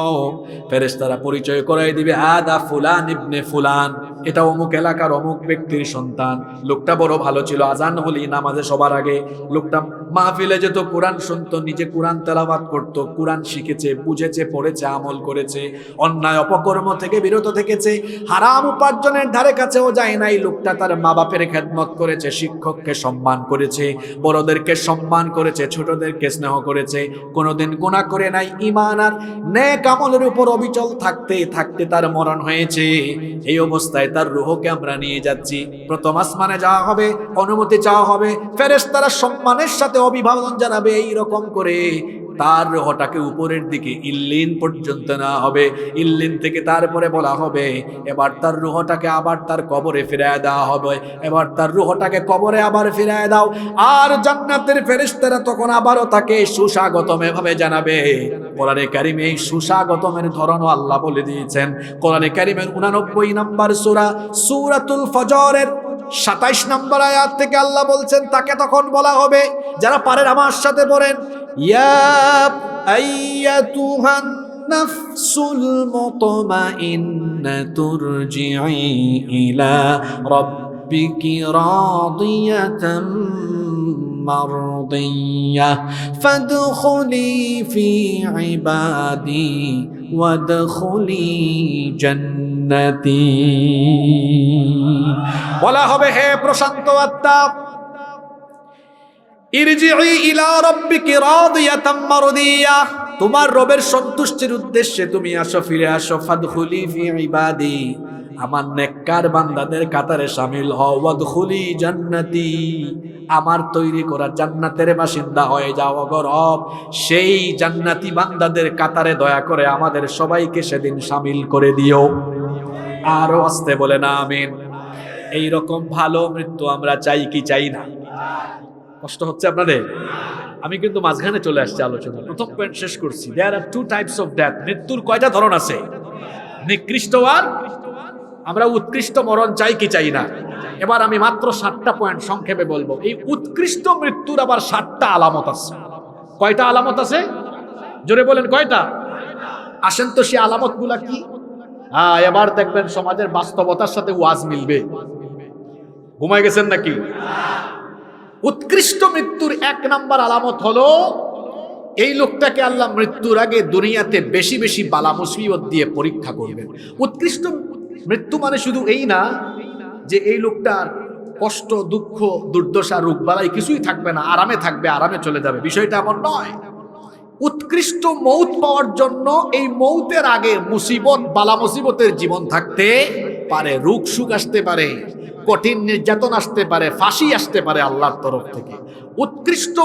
ফেরেশতারা পরিচয় করাই দিবে, হাদা ফুলান ইবনে ফুলান, এটা অমুক এলাকার অমুক ব্যক্তির সন্তান। লোকটা বড় ভালো ছিল, আজান হলি নামাজে সবার আগে লোকটা মাহফিলে যেত, কোরআন শুনতো, নিজে কোরআন তেলাওয়াত করতো, কোরআন শিখেছে, বুঝেছে, পড়েছে, আমল করেছে, অন্যায় অপকর্ম থেকে বিরত থেকেছে, হারাম উপার্জনের ধারে কাছেও যায় নাই। লোকটা তার মা বাপের খেদমত করেছে, শিক্ষককে সম্মান করেছে, বড়দেরকে সম্মান করেছে, ছোটদেরকে স্নেহ করেছে, কোনোদিন গুনাহ করে নাই। ঈমান আর নেক আমলের উপর অবিচল থাকতে থাকতে তার মরণ হয়েছে। এই অবস্থায় তার রূহকে আমরা নিয়ে যাচ্ছি, প্রথম আসমানে যাওয়া হবে, অনুমতি চাওয়া হবে, ফেরেশতারা সম্মানের সাথে অভিবাদন জানাবে। এই রকম করে তার রূহটাকে উপরের দিকে ইল্লিন পর্যন্ত নেওয়া হবে। ইল্লিন থেকে তারপরে বলা হবে, এবার তার রূহটাকে আবার তার কবরে ফিরায় দেওয়া হবে। এবার তার রূহটাকে কবরে আবার ফিরায় দাও। আর জান্নাতের ফেরেশতারা তখন আবারও তাকে সুস্বাগতম এভাবে জানাবে। কোরআনে কারিমে এই সুস্বাগতমের ধরনও আল্লাহ বলে দিয়েছেন। কোরআনে কারিমের 89 নম্বর সূরা সূরাতুল ফজরের 27 নম্বর আয়াত থেকে আল্লাহ বলছেন, তাকে তখন বলা হবে, যারা পারেন আমার সাথে পড়েন, ইয়া আইয়াতুহান নাফসুল মুতমাইন্নাতু রজিই ইলা রাব্বিকি রাদিয়াতাম মারদিয়াহ ফাদখুলি ফি ইবাদি ওয়াদখুলি জান্নাতি। বলা হবে, হে প্রশান্ত আত্মা, ইরজিই ইলা রাব্বিকি রাদিয়াতাম মারদিয়া, তোমার রবের সন্তুষ্টির উদ্দেশ্যে তুমি আসো, ফিরে আসো। ফাদখুলি ফি ইবাদি, আমার নেককার বান্দাদের কাতারে শামিল হও, ওয়াদখুলি জান্নাতি, আমার তৈরি করা জান্নাতের বাসিন্দা হয়ে যাও গো রব। সেই জান্নাতি বান্দাদের কাতারে দয়া করে আমাদের সবাইকে সেদিন শামিল করে দিও। আরো আস্তে বলে না আমিন। এইরকম ভালো মৃত্যু আমরা চাই কি চাই না? কষ্ট হচ্ছে আপনাদের? আমি কিন্তু মাঝখানে চলে আসছি আলোচনা, প্রথম পয়েন্ট শেষ করছি। দেয়ার আর টু টাইপস অফ ডেথ। মৃত্যুর কয়টা ধরন আছে? নিকৃষ্ট আর আমরা উৎকৃষ্ট মরণ চাই কি চাই না? এবার আমি মাত্র 7টা পয়েন্ট সংক্ষেপে বলবো। এই উৎকৃষ্ট মৃত্যুর আবার 7টা আলামত আছে। কয়টা আলামত আছে? জোরে বলেন কয়টা? আসেন তো সে আলামত গুলা কি? এবার দেখবেন সমাজের বাস্তবতার সাথে ওয়াজ মিলবে। ঘুমায় গেছেন নাকি? উৎকৃষ্ট মৃত্যুর 1 নাম্বার আলামত হলো এই লোকটাকে আল্লাহ মৃত্যুর আগে দুনিয়াতে বেশি বেশি বালা মুসিবত দিয়ে পরীক্ষা করবেন। উৎকৃষ্ট মৃত্যু মানে শুধু এই না যে এই লোকটার কষ্ট, দুঃখ, দুর্দশা, রোগ বালাই কিছুই থাকবে না, আরামে থাকবে, আরামে চলে যাবে, বিষয়টা এমন নয়। উৎকৃষ্ট মৌত পাওয়ার জন্য এই মৌতের আগে মুসিবত, বালা মুসিবতের জীবন থাকতে পারে, রোগ সুখ আসতে পারে, কঠিন নির্যাতন আসতে পারে, ফাঁসি আসতে পারে আল্লাহর তরফ থেকে। উৎকৃষ্ট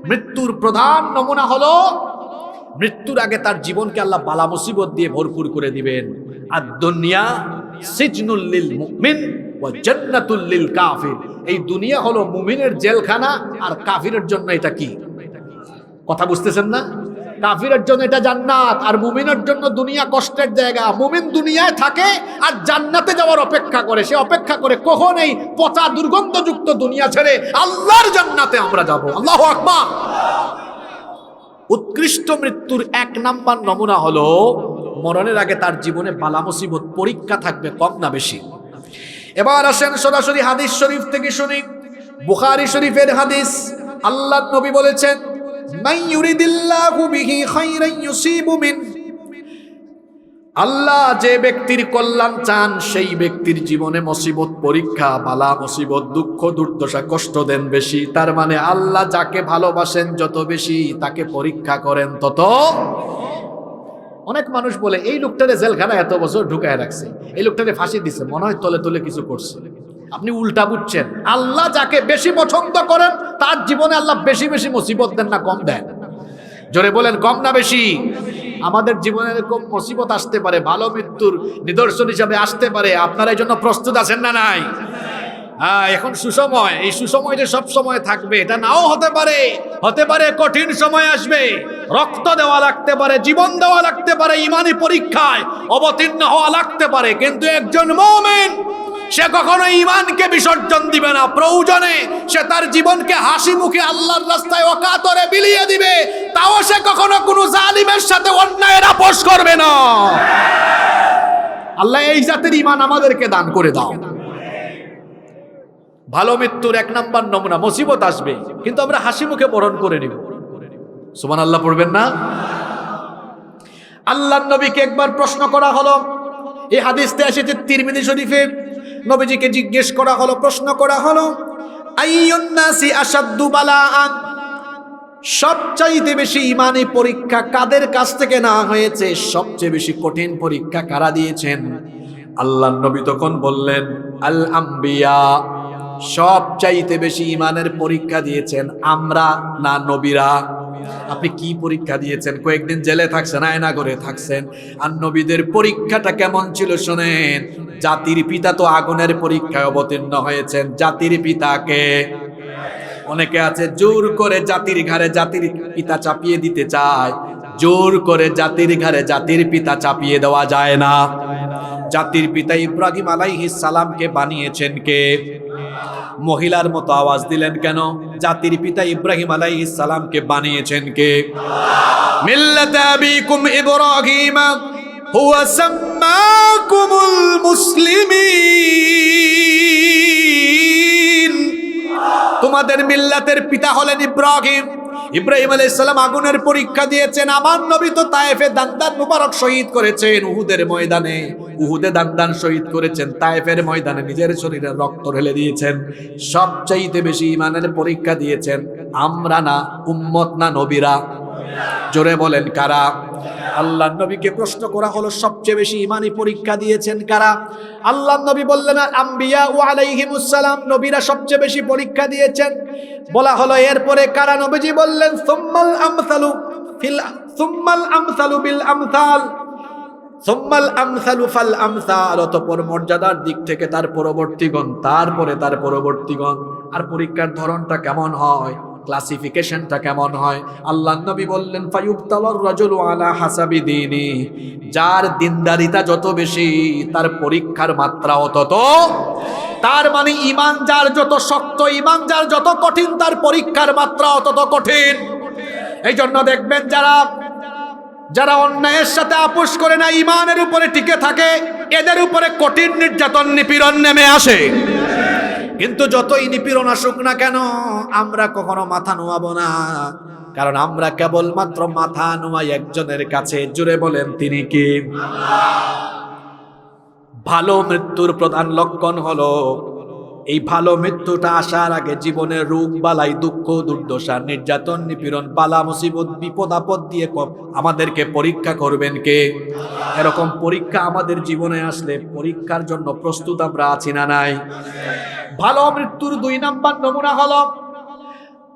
মৃত্যুর প্রধান নমুনা হলো মৃত্যুর আগে তার জীবনকে আল্লাহ বালা মুসিবত দিয়ে ভরপুর করে দিবেন। আর দুনিয়া সিজনুল লিল মুমিন ওয়া জান্নাতুল লিল কাফির। এই দুনিয়া হলো মুমিনের জেলখানা, আর কাফিরের জন্য এটা কি? কথা বুঝতেছেন না? কাফিরের জন্য এটা জান্নাত, আর মুমিনের জন্য দুনিয়া কষ্টের জায়গা। মুমিন দুনিয়ায় থাকে আর জান্নাতে যাওয়ার অপেক্ষা করে। সে অপেক্ষা করে কখন এই পচা দুর্গন্ধযুক্ত দুনিয়া ছেড়ে আল্লাহর জান্নাতে আমরা যাব। আল্লাহু আকবার। উৎকৃষ্ট মৃত্যুর 1 নাম্বার নমুনা হলো মরণের আগে তার জীবনে বালা মুসিবত, পরীক্ষা থাকবে, কম না বেশি। এবার আসেন সরাসরি হাদিস শরীফ থেকে শুনি। বুখারী শরীফের হাদিস। আল্লাহর নবী বলেছেন, মান ইউরিদিল্লাহু বিহি খায়রান ইউসিবু মিন। আল্লাহ যে ব্যক্তির কল্যাণ চান সেই ব্যক্তির জীবনে মুসিবত, পরীক্ষা, বালা মুসিবত, দুঃখ, দুর্দশা, কষ্ট দেন বেশি। তার মানে আল্লাহ যাকে ভালোবাসেন যত বেশি তাকে পরীক্ষা করেন তত। অনেক মানুষ বলে এই লোকটারে জেলখানায় এত বছর ঢুকায় রাখছে, এই লোকটারে ফাঁসি দিছে, মনে হয় তলে তলে কিছু করছে। আপনি উল্টা বুঝছেন। আল্লাহ যাকে বেশি পছন্দ করেন তার জীবনে আল্লাহ বেশি বেশি মুসিবত দেন না কম দেন? জোরে বলেন, কম না বেশি? আমাদের জীবনে এরকম মুসিবত আসতে পারে, ভালো মৃত্যুর নিদর্শন হিসাবে আসতে পারে। আপনারা এই জন্য প্রস্তুত আছেন না নাই? এখন সুসময়, এই সুসময় যে সব সময় থাকবে এটা নাও হতে পারে। হতে পারে কঠিন সময় আসবে, রক্ত দেওয়া লাগতে পারে, জীবন দেওয়া লাগতে পারে, ইমানি পরীক্ষায় অবতীর্ণ হওয়া লাগতে পারে। কিন্তু একজন মুমিন সে কখনো ঈমানকে বিসর্জন দিবে না। প্রয়োজনে সে তার জীবনকে হাসি মুখে আল্লাহর রাস্তায় অকাতরে বিলিয়ে দিবে, তাও সে কখনো কোনো জালিমের সাথে অন্যায়ের আপোষ করবে না। আল্লাহ এই জাতের ঈমান আমাদেরকে দান করে দাও। ভালো মৃত্যুর 1 নাম্বার নমুনা, মুসিবত আসবে কিন্তু আমরা হাসি মুখে বরণ করে নিব। সুবহানাল্লাহ পড়বেন না? আল্লাহর নবীকে একবার প্রশ্ন করা হলো, এই হাদিসটা এসেছে তিরমিজি শরীফে। নবীজিকে জিজ্ঞেস করা হলো, প্রশ্ন করা হলো, আইয়ুন নাসি আশাদ্দু বালাআন, সবচাইতে বেশি ঈমানি পরীক্ষা কাদের কাছ থেকে না হয়েছে? সবচেয়ে বেশি কঠিন পরীক্ষা কারা দিয়েছেন? আল্লাহর নবী তখন বললেন, আল আম্বিয়া। সবচাইতে বেশি ঈমানের পরীক্ষা দিয়েছেন আমরা না নবীরা? আপনি কি পরীক্ষা দিয়েছেন? কয়েকদিন জেলে থাকছেন, আয়না করে থাকছেন। আর নবীদের পরীক্ষাটা কেমন ছিল শোনেন। জাতির পিতা তো আগুনের পরীক্ষায় অবতীর্ণ হয়েছেন। জাতির পিতাকে অনেকে আছে জোর করে জাতির ঘাড়ে জাতির পিতা চাপিয়ে দিতে চায়। জোর করে জাতির ঘাড়ে জাতির পিতা চাপিয়ে দেওয়া যায় না। জাতির পিতা ইব্রাহিম আলাইহিস সালামকে বানিয়েছেন কে? মহিলার মতো আওয়াজ দিলেন কেন? জাতির পিতা ইব্রাহিম আলাইহিস সালামকে বানিয়েছেন কে? মিল্লাতা আবিকুম ইব্রাহিম হুয়া সাম্মাকুমুল মুসলিমিন। তোমাদের মিল্লাতের পিতা হলেন ইব্রাহিম। ইব্রাহিম আলাইহিস সালাম আগুনের পরীক্ষা দিয়েছেন। আমার নবী তো তায়েফে দান্দান মুবারক শহীদ করেছেন, উহুদের ময়দানে। উহুদে দান্দান শহীদ করেছেন, তায়েফের ময়দানে নিজের শরীরে রক্ত ঢেলে দিয়েছেন। সবচাইতে বেশি ঈমানের পরীক্ষা দিয়েছেন আমরা না উম্মত না নবীরা? জোরে বলেন কারা? আল্লাহ নবীকে প্রশ্ন করা হলো সবচেয়ে বেশি ঈমানি পরীক্ষা দিয়েছেন কারা? আল্লাহ নবী বললেন আম্বিয়া ওয়া আলাইহিমুস সালাম, নবীরা সবচেয়ে বেশি পরীক্ষা দিয়েছেন। বলা হলো এরপরে কারা? নবীজি বললেন সুম্মাল আমসালু বিল আমসাল, সুম্মাল আমসালু ফাল আমসাল, অতঃপর মর্যাদার দিক থেকে তার পরবর্তীগণ, তারপরে তার পরবর্তীগণ। আর পরীক্ষার ধরনটা কেমন হয়, ক্লাসিফিকেশনটা কেমন হয়? আল্লাহ নবী বললেন ফায়ুবতালার রাজুলু আলা হাসাবি দীনি, যার দিনদারিতা যত বেশি তার পরীক্ষার মাত্রাও তত। তার মানে ঈমান যার যত শক্ত, ঈমান যার যত কঠিন, তার পরীক্ষার মাত্রাও তত কঠিন। এই জন্য দেখবেন যারা অন্যায়ের সাথে আপোষ করে না, ঈমানের উপরে টিকে থাকে, এদের উপরে কঠিন নির্যাতন নিপীড়ন নেমে আসে। কিন্তু যতই নিপীড়ন আসুক না কেন, আমরা কখনো মাথা নোয়াবো না, কারণ আমরা কেবলমাত্র মাথা নোয়াই একজনের কাছে। জুড়ে বলেন তিনি কি? ভালো মৃত্যুর প্রধান লক্ষণ হলো এই ভালো মৃত্যুটা আসার আগে জীবনের রোগ বালাই, দুঃখ দুর্দশা, নির্যাতন নিপীড়ন, বালা মুসিবত, বিপদ আপদ দিয়ে আমাদেরকে পরীক্ষা করবেন কে? এরকম পরীক্ষা আমাদের জীবনে আসলে পরীক্ষার জন্য প্রস্তুত আমরা আছি না নাই? ভালো মৃত্যুর 2 নাম্বার নমুনা হলো,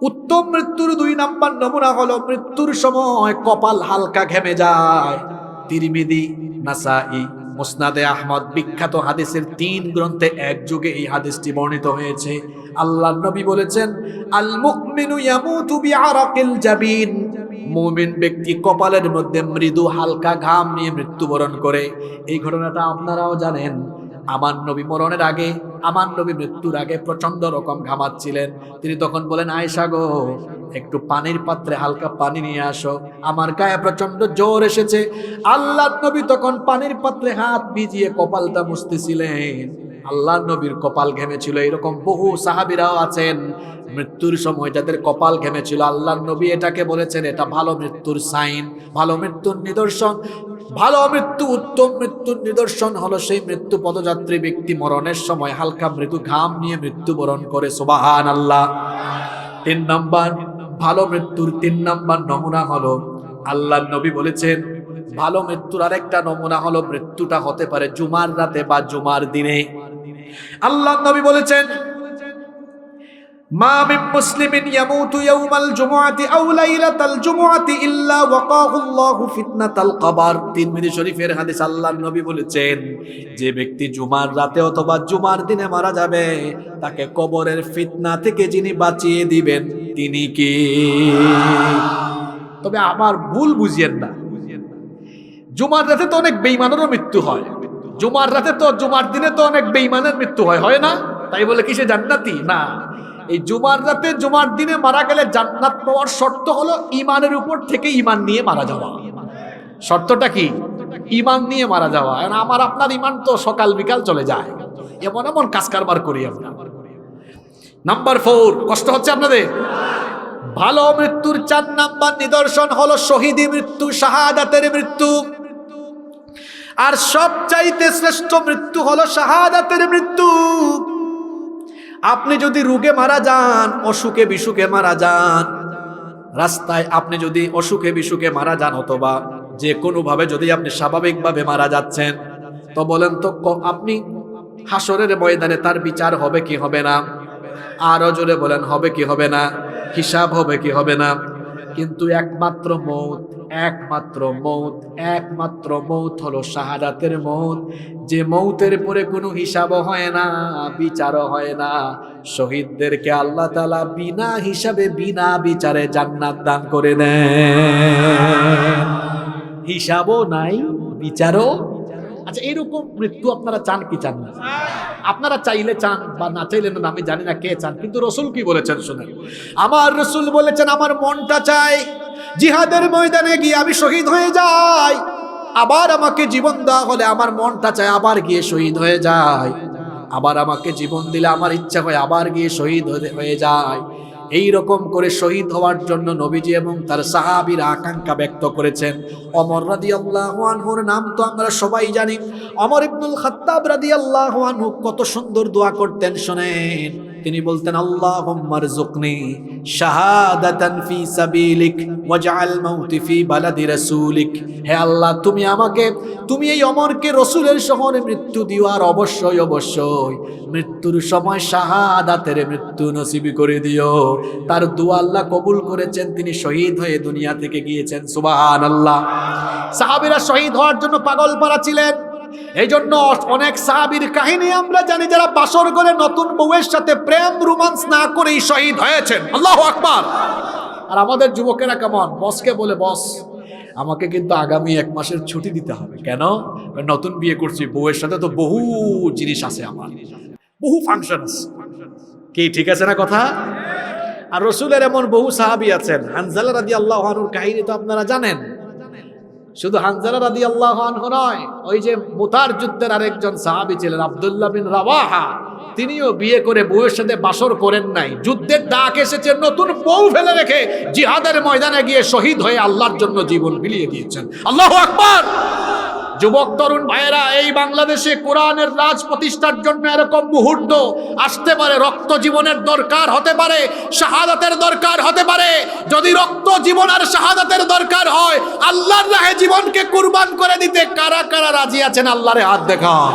উত্তম মৃত্যুর 2 নাম্বার নমুনা হলো মৃত্যুর সময় কপাল হালকা ঘেমে যায়। তিরমিজি, নাসাই, মুসনাদে আহমদ বিখ্যাত হাদিসের 3 গ্রন্থে একযোগে এই হাদিসটি বর্ণিত হয়েছে। আল্লাহর নবী বলেছেন আল মুমিনু ইয়ামুতু বিআরাকিল জাবিন, মুমিন ব্যক্তি কপালের মধ্যে মৃদু হালকা ঘাম নিয়ে মৃত্যুবরণ করে। এই ঘটনাটা আপনারাও জানেন। আমার নবী মরণের আগে, আমার নবী মৃত্যুর আগে প্রচন্ড রকম ঘামাচ্ছিলেন। তিনি তখন বলেন আয়েশা গো, একটু পানির পাত্রে হালকা পানি নিয়ে আসো, আমার গায়ে প্রচন্ড জ্বর এসেছে। আল্লাহর নবী তখন পানির পাত্রে হাত ভিজিয়ে কপালটা মুছতেছিলেন। আল্লাহর নবীর কপাল ঘেমেছিল। এরকম বহু সাহাবীরাও আছেন মৃত্যুর সময় যাদের কপাল ঘেমেছিল। আল্লাহর নবী এটাকে বলেছেন এটা ভালো মৃত্যুর সাইন, ভালো মৃত্যুর নিদর্শন। ভালো মৃত্যু, উত্তম মৃত্যুর নিদর্শন হলো সেই মৃত্যু পদযাত্রী ব্যক্তি মরণের সময় হালকা মৃদু ঘাম নিয়ে মৃত্যুবরণ করে। সুবহানাল্লাহ। 3 নাম্বার ভালো মৃত্যুর 3 নাম্বার নমুনা হলো, আল্লাহর নবী বলেছেন ভালো মৃত্যুর আরেকটা নমুনা হলো মৃত্যুটা হতে পারে জুমার রাতে বা জুমার দিনে। আল্লাহর নবী বলেছেন মা মিন মুসলিমিন ইয়ামুতু ইয়াওমাল জুমআতি আও লাইলাতাল জুমআতি ইল্লা ওয়াকাহুল্লাহু ফিতনাতাল কবর। তিরমিজি শরীফের হাদিস। আল্লাহর নবী বলেছেন যে ব্যক্তি জুমার রাতে অথবা জুমার দিনে মারা যাবে, তাকে কবরের ফিতনা থেকে যিনি বাঁচিয়ে দিবেন তিনি কি? তবে আমার ভুল বুঝিয়েন না, জুমার রাতে তো অনেক বেঈমানেরও মৃত্যু হয়। জুমার রাতে তো, জুমার দিনে তো অনেক বেঈমানের মৃত্যু হয়, হয় না? তাই বলে কি সে জান্নাতি? না। এই জুমার রাতে জুমার দিনে মারা গেলে জান্নাত পাওয়ার শর্ত হলো ঈমানের উপর থেকে ঈমান নিয়ে মারা যাওয়া। শর্তটা কি? ঈমান নিয়ে মারা যাওয়া। আমার আপনার ঈমান তো সকাল বিকাল চলে যায়, এমন এমন কাজ কারবার করি আমরা। নাম্বার 4, কষ্ট হচ্ছে আপনাদের? ভালো মৃত্যুর 4 নাম্বার নিদর্শন হলো শহীদি মৃত্যু, শাহাদাতের মৃত্যু। আর সবচাইতে শ্রেষ্ঠ মৃত্যু হলো শাহাদাতের মৃত্যু। আপনি যদি রোগে মারা যান, অসুখে বিসুখে মারা যান, রাস্তায় আপনি যদি অসুখে বিসুখে মারা যান, অথবা যে কোনো ভাবে যদি আপনি স্বাভাবিকভাবে মারা যাচ্ছেন, তো বলেন তো আপনি হাসরের ময়দানে তার বিচার হবে কি হবে না? আরো জোরে বলেন, হবে কি হবে না? হিসাব হবে কি হবে না? কিন্তু একমাত্র মৌত, একমাত্র মৌত, একমাত্র মৌত হলো শাহাদাতের মৌত, যে মৌতের পরে কোনো হিসাবও হয় না, বিচারও হয় না। শহীদদেরকে আল্লাহ তাআলা বিনা হিসাবে, বিনা বিচারে জান্নাত দান করে দেন। হিসাবও নাই, বিচারও। আচ্ছা, এরকম মৃত্যু আপনারা চান কি চান না? আপনারা চাইলে চান বা না চাইলে না, আমি জানি না কে চান, কিন্তু রাসূল কি বলেছেন শুনেন। আমার রাসূল বলেছেন আমার মনটা চায় জিহাদের ময়দানে গিয়ে আমি শহীদ হয়ে যাই, আবার আমাকে জীবন দেওয়া হলে আমার মনটা চায় আবার গিয়ে শহীদ হয়ে যায়, আবার আমাকে জীবন দিলে আমার ইচ্ছা হয় আবার গিয়ে শহীদ হয়ে যায়। এই রকম করে শহীদ হওয়ার জন্য নবীজি এবং তার সাহাবীরা আকাঙ্ক্ষা ব্যক্ত করেছেন। ওমর রাদিয়াল্লাহু আনহুর নাম তো আমরা সবাই জানি। ওমর ইবনুল খাত্তাব রাদিয়াল্লাহু আনহু কত সুন্দর দোয়া করতেন শোনেন। তিনি বলতেন আল্লাহুম্মা রযুকনি শাহাদাতান ফি সাবিলিক ওয়াজআল মাউতি ফি বালাদি রাসূলিক। হে আল্লাহ, তুমি এই অমরকে রাসূলের শহরে মৃত্যু দিও, আর অবশ্যই অবশ্যই মৃত্যুর সময় শাহাদাতের মৃত্যু নসিব করে দিও। তার দোয়া আল্লাহ কবুল করেছেন, তিনি শহীদ হয়ে দুনিয়া থেকে গিয়েছেন। সুবহানাল্লাহ। সাহাবীরা শহীদ হওয়ার জন্য পাগল পারা ছিলেন। এই জন্য অনেক সাহাবীর কাহিনী আমরা জানি, যারা বাসর করে নতুন বউয়ের সাথে প্রেম রোমান্স না করেই শহীদ হয়েছেন। আল্লাহু আকবার। আর আমাদের যুবকেরা কেমন, বসকে বলে, বস আমাকে কিন্তু আগামী 1 মাসের ছুটি দিতে হবে। কেন? নতুন বিয়ে করছি, বউয়ের সাথে তো বহু জিনিস আছে, আমার বহু ফাংশন আছে। কি ঠিক আছে না কথা? আর রাসূলের এমন বহু সাহাবী আছেন। হানজালা রাদিয়াল্লাহু আনহুর কাহিনী তো আপনারা জানেন। শুধু হানজালা রাদিয়াল্লাহু আনহু নয়, ওই যে মুতার যুদ্ধের আরেকজন সাহাবী ছিলেন আব্দুল্লাহ বিন রাওয়াহা, তিনিও বিয়ে করে বউয়ের সাথে বাসর করেন নাই। যুদ্ধের ডাক এসেছে, নতুন বউ ফেলে রেখে জিহাদের ময়দানে গিয়ে শহীদ হয়ে আল্লাহর জন্য জীবন বিলিয়ে দিয়েছেন। আল্লাহু আকবার। যুবক তরুণ ভাইয়েরা, এই বাংলাদেশে কোরআনের রাজ প্রতিষ্ঠার জন্য এরকম মুহূর্ত আসতে পারে। রক্ত জীবনের দরকার হতে পারে, শাহাদাতের দরকার হতে পারে। যদি রক্ত জীবন আর শাহাদাতের দরকার হয়, আল্লাহর রাহে জীবনকে কুরবান করে দিতে কারা কারা রাজি আছেন? আল্লাহরে হাত দেখান।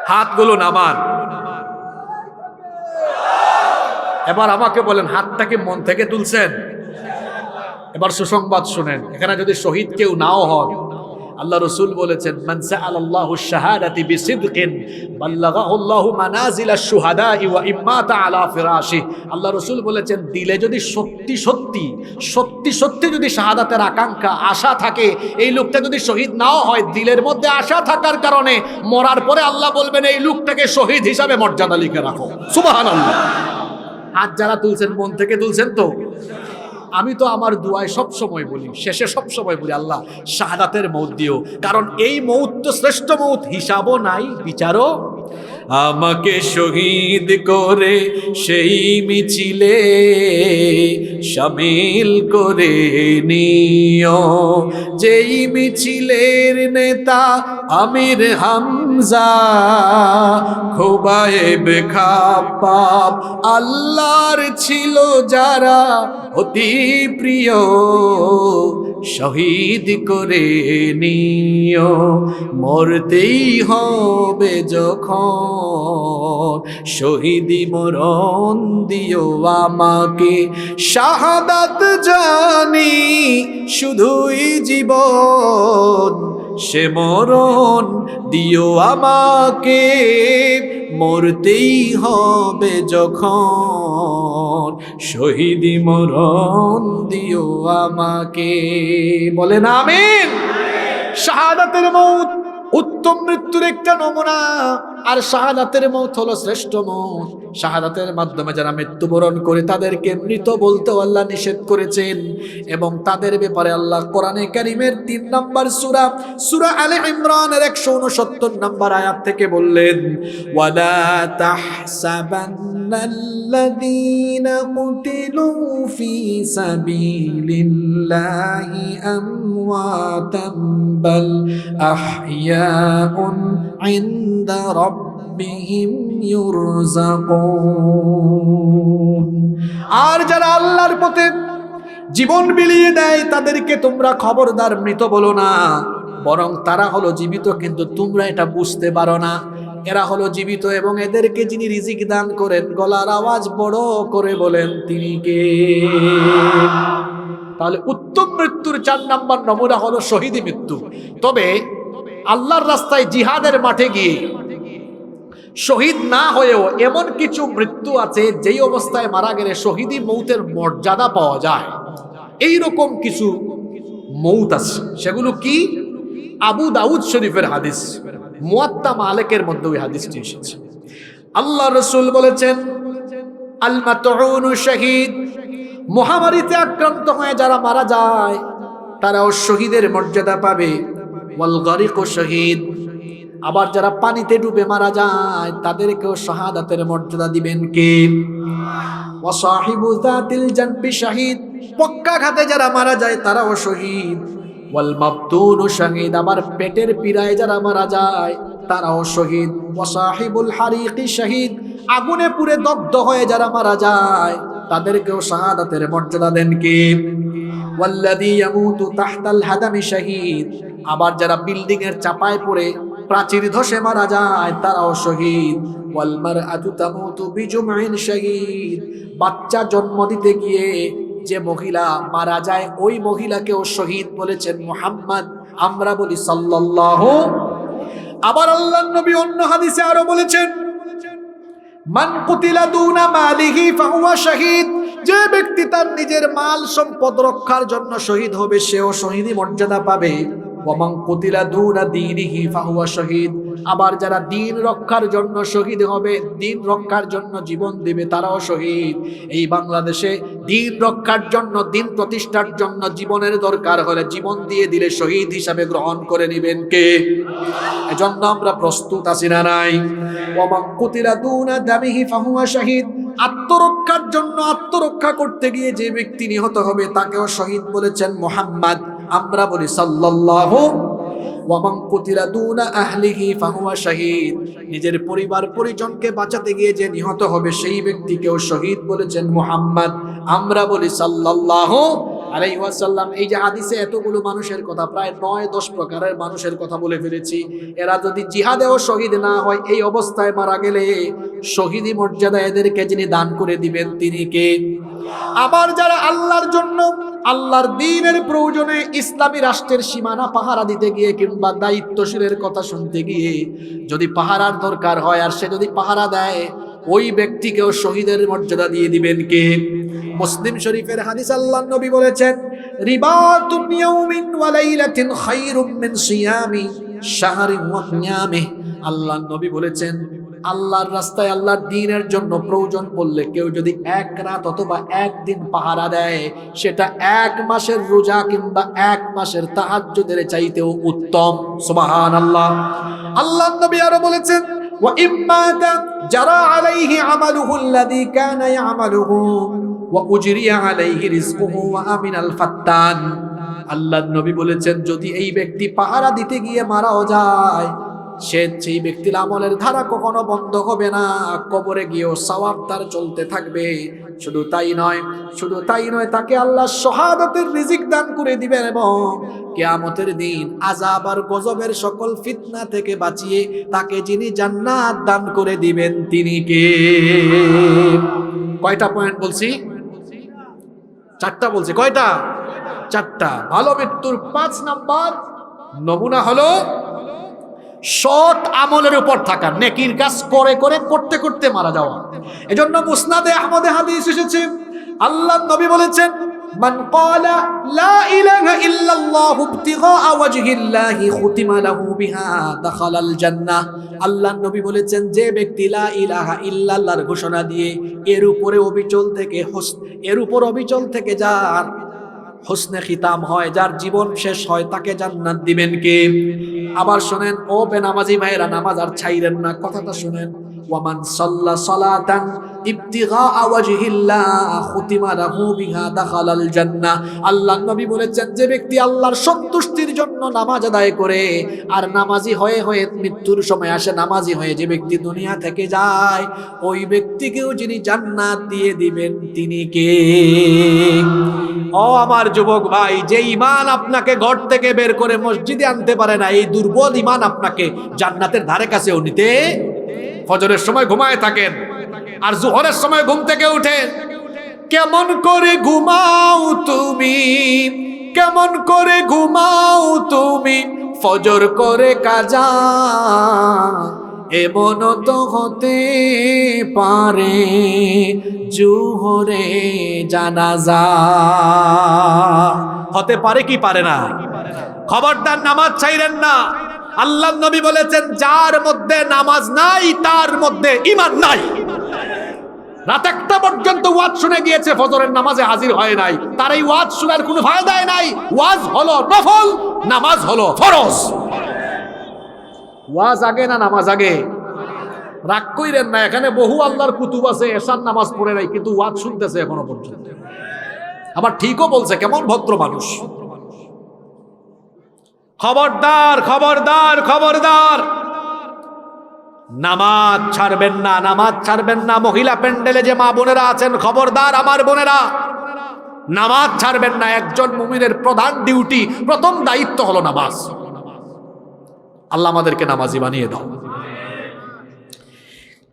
হাতগুলো নামান। এবার আমাকে বলেন, হাতটাকে মন থেকে তুলছেন? এবার সুসংবাদ শুনেন, এখানে যদি শহীদ কেউ নাও হন, আল্লাহ রাসূল বলেছেন, মান সাআলাল্লাহু শাহাদাতি বিসিদকিন বাল্লাগাহুল্লাহু মানাজিলাশ শুহাদাই ওয়া ইম্মাতা আলা ফিরাশি। আল্লাহ রাসূল বলেছেন, দিলে যদি সত্যি সত্যি যদি শাহাদাতের আকাঙ্ক্ষা, আশা থাকে, এই লোকটা যদি শহীদ নাও হয়, দিলের মধ্যে আশা থাকার কারণে মরার পরে আল্লাহ বলবেন, এই লোকটাকে শহীদ হিসাবে মর্যাদা লিখে রাখো। সুবহানাল্লাহ। হাত যারা তুলছেন, মন থেকে তুলছেন তো? আমি তো আমার দুয়ায় সব সময় বলি, শেষে সব সময় বলি, আল্লাহ শাহাদাতের মউত দিও, কারণ এই মউত তো শ্রেষ্ঠ মউত, হিসাবও নাই, বিচারও। আমাকে শহীদ করে সেই মিছিলে শামিল করে নিও, যেই মিছিলের নেতা আমির হামজা, খোবায়েব খাপ্পাব আল্লাহর ছিল যারা অতি প্রিয়, শহীদ করে নিও। মরতেই হবে যখন, শহীদি মরণ দিও আমাকে। শাহাদাত জানি শুধুই জীবন, সে মরণ দিও আমাকে। মরতেই হবে যখন, শহীদি মরণ দিও আমাকে। বলেন আমিন। শাহাদাতের মউত উত্তম মৃত্যুর একটা নমুনা, আর শাহাদাতের মউত হলো শ্রেষ্ঠ মউত। শাহাদাতের মাধ্যমে যারা মৃত্যুবরণ করে তাদেরকে মৃত বলতেও আল্লাহ নিষেধ করেছেন, এবং তাদের ব্যাপারে আল্লাহ কোরআনে কারীমের 3 নম্বর সূরা আলে ইমরানের 169 নম্বর আয়াত থেকে বললেন, ওয়ালা তাহসাবান্নাল্লাযীনা কুতিলু ফি সাবিলিল্লাহি আমওয়াতাম বাল আহইয়াউন ইনদা রাব্বিহিম ইউরযাকুন। আর যারা আল্লাহর পথে জীবন বিলিয়ে দেয়, তাদেরকে তোমরা খবরদার মৃত বলো না, বরং তারা হলো জীবিত, কিন্তু তোমরা এটা বুঝতে পারো না। এরা হলো জীবিত, এবং এদেরকে যিনি রিজিক দান করেন, গলার আওয়াজ বড় করে বলেন, তিনি কে? তাহলে উত্তম মৃত্যুর 4 নম্বর নমুনা হলো শহীদি মৃত্যু। তবে আল্লাহর রাস্তায় জিহাদের মাঠে গিয়ে শহীদ না হয়েও এমন কিছু মৃত্যু আছে, যেই অবস্থায় মারা গেলে শহীদি মৌতের মর্যাদা পাওয়া যায়। এইরকম কিছু মৌত আছে। সেগুলো কি? আবু দাউদ শরীফের হাদিস, মুয়াত্তা মালিকের মধ্যে ওই হাদিসটি এসেছে। আল্লাহ রাসূল বলেছেন, আল মাতউনু শাহীদ, মহামারীতে আক্রান্ত হয়ে যারা মারা যায়, তারাও শহীদের মর্যাদা পাবে। ওয়াল গারিকু শহীদ, আবার যারা পানিতে ডুবে মারা যায় তাদেরকেও শাহাদাতের মর্যাদা দিবেন কে? ওয়া সাহিবু যাতিল জানবি শহীদ, পক্ষাঘাতে যারা মারা যায় তারাও শহীদ। ওয়াল মাবতুনু শহীদ, আবার পেটের পীড়ায় যারা মারা যায় তারাও শহীদ। ওয়া সাহিবুল হারিকি শহীদ, আগুনে পুড়ে দগ্ধ হয়ে যারা মারা যায় তাদেরকেও শাহাদাতের মর্যাদা দেন কে? ওয়াল্লাযী ইয়ামুতু তাহতাল হাদামি শহীদ, আবার যারা বিল্ডিং এর চাপায় পড়ে প্রাচীর ধসে মারা যায় তারাও শহীদ। ওয়াল মারআতু তামুতু বিজুমইন শহীদ, বাচ্চা জন্ম দিতে গিয়ে যে মহিলা মারা যায় ওই মহিলাকেও শহীদ বলেছেন মুহাম্মদ, আমরা বলি সাল্লাল্লাহু। আবার আল্লাহর নবী অন্য হাদিসে আরো বলেছেন, মান কুতিলা দুনা মালিহি ফাহুয়া শহীদ, যে ব্যক্তি তার নিজের মাল সম্পদ রক্ষার জন্য শহীদ হবে সেও শহীদি মর্যাদা পাবে। ওয়া মান কুতিলা দুনা দীনিহি ফাহুয়া শহীদ, আবার যারা দিন রক্ষার জন্য শহীদ হবে, দিন রক্ষার জন্য জীবন দেবে তারাও শহীদ। এই বাংলাদেশে দিন রক্ষার জন্য, দিন প্রতিষ্ঠার জন্য জীবনের দরকার হলে জীবন দিয়ে দিলে শহীদ হিসাবে গ্রহণ করে নেবেন কে? এজন্য আমরা প্রস্তুত আছি না নাই? ওয়া মান কুতিলা দুনা দামিহি ফাহুয়া শহীদ, আত্মরক্ষার জন্য আত্মরক্ষা করতে গিয়ে যে ব্যক্তি নিহত হবে তাকেও শহীদ বলেছেন মুহাম্মদ, আমরা বলি সাল্লাল্লাহু। ওয়া মান কুতিলা দুনা আহলিহি ফাহুয়া শহীদ, নিজের পরিবার পরিজনকে বাঁচাতে গিয়ে যে নিহত হবে সেই ব্যক্তিকেও শহীদ বলেছেন মুহাম্মদ, আমরা বলি সাল্লাল্লাহু আলাইহি ওয়াসাল্লাম। এই যে হাদিসে এতগুলো মানুষের কথা, প্রায় 9-10 প্রকারের মানুষের কথা বলে ফেলেছি। এরা যদি জিহাদেও শহীদ না হয়, এই অবস্থায় মারা গেলে শহীদি মর্যাদা এদেরকে যিনি দান করে দিবেন তিনি কে? আবার যারা আল্লাহর জন্য, আল্লাহর দ্বীনের প্রয়োজনে ইসলামী রাষ্ট্রের সীমানা পাহারা দিতে গিয়ে কিংবা দায়িত্বশীলের কথা শুনতে গিয়ে যদি পাহারার দরকার হয় আর সে যদি পাহারা দেয়, ওই ব্যক্তিকেও শহীদের মর্যাদা দিয়ে দিবেন কে? মুসলিম শরীফের হাদিস, আল্লাহর নবী বলেছেন, রিবাতুন ইয়াউমিন ওয়া লাইলাতিন খায়রুম মিন সিয়ামি শাহরিন ওয়া কিয়ামিহি। আল্লাহর নবী বলেছেন, আল্লাহর রাস্তায় আল্লাহর দ্বীনের জন্য প্রয়োজন পড়লে কেউ যদি এক রাত অথবা একদিন পাহারা দেয়, সেটা 1 মাসের রোজা কিংবা 1 মাসের তাহাজ্জুদের চাইতেও উত্তম। সুবহানাল্লাহ। আল্লাহর নবী আরো বলেছেন, ওয়া ইম্মাতা জারা আলাইহি আমালুহু আল্লাযী কানা ইয়ামালুহু ওয়া উজরিয়া আলাইহি রিজকুহু ওয়া আমিনাল ফাত্তান। আল্লাহর নবী বলেছেন, যদি এই ব্যক্তি পাহারা দিতে গিয়ে মারাও যায়, সেই ব্যক্তির আমলের ধারা কখনো বন্ধ হবে না, কবরে গিয়েও সওয়াব তার চলতে থাকবে। শুধু তাই নয়, তাকে আল্লাহ শাহাদাতের রিজিক দান করে দিবেন এবং কিয়ামতের দিন আযাব আর গজবের সকল ফিতনা থেকে বাঁচিয়ে তাকে যিনি জান্নাত দান করে দিবেন তিনি কে? কয়টা পয়েন্ট বলছি? 4টা বলছি। কয়টা? 4টা। ভালো মৃত্যুর 5 নাম্বার নমুনা হলো সৎ আমলের উপর থাকা, নেকির কাজ করতে করতে মারা যাওয়া। এজন্য মুসনাদে আহমদে হাদিস এসেছে, আল্লাহর নবী বলেছেন, মান ক্বালা লা ইলাহা ইল্লাল্লাহু ইবতিগা ওয়াজহিল্লাহি খুতিমা লাহু বিহা দাখালাল জান্নাহ। আল্লাহর নবী বলেছেন, যে ব্যক্তি লা ইলাহা ইল্লাল্লাহর ঘোষণা দিয়ে এর উপর অবিচল থেকে যার হুসনে খিতাম হয়, যার জীবন শেষ হয়, তাকে জান্নাত দিবেন কে? আবার শুনেন, ও বেনামাজি ভাইরা, নামাজ আর ছাইরেন না, কথাটা শুনেন। ওয়ামান সাল্লা সালাতান ইবতিগা ওয়াজহিল্লাহ খুতিমা লাহু বিহা দাখালাল জান্নাহ। আল্লাহর নবী বলেছেন, যে ব্যক্তি আল্লাহর সন্তুষ্টির জন্য নামাজ আদায় করে আর নামাজি হয়ে মৃত্যুর সময় আসে নামাজি হয়ে যে ব্যক্তি দুনিয়া থেকে যায়, ওই ব্যক্তিকেও যিনি জান্নাত দিয়ে দিবেন তিনি কে? ও আমার যুবক ভাই, যে ঈমান আপনাকে ঘর থেকে বের করে মসজিদে আনতে পারে না, এই দুর্বল ঈমান আপনাকে জান্নাতের ধারে কাছেও নিতে। ফজরের সময় ঘুমায় থাকেন আর জোহরের সময় ঘুম থেকে উঠেন, কেমন করে ঘুমাও তুমি, কেমন করে ঘুমাও তুমি, ফজর করে কাজা, এমন তো হতে পারে জোহরে জানাজা। হতে পারে কি পারে না? খবরদার নামাজ ছাইরেন না। আল্লাহর নবী বলেছেন, যার মধ্যে নামাজ নাই তার মধ্যে ঈমান নাই। রাত 1টা পর্যন্ত ওয়াজ শুনে গিয়েছে, ফজরের নামাজে হাজির হয় নাই, তার এই ওয়াজ শোনার কোনো ফায়দাই নাই। ওয়াজ হলো নফল, নামাজ হলো ফরজ। ওয়াজ আগে না নামাজ আগে? রাগ কইরেন না, এখানে বহু আল্লাহর কুতুব আছে এশার নামাজ পড়ে নাই কিন্তু ওয়াজ শুনতেছে এখনো পর্যন্ত। আবার ঠিকও বলছে, কেমন ভদ্র মানুষ। খবরদার খবরদার খবরদার, নামাজ ছাড়বেন না, নামাজ ছাড়বেন না। মহিলা প্যান্ডেলে যে মা বোনেরা আছেন, খবরদার আমার বোনেরা, নামাজ ছাড়বেন না। একজন মুমিনের প্রধান ডিউটি, প্রথম দায়িত্ব হলো নামাজ। আল্লাহ আমাদেরকে নামাজি বানিয়ে দাও।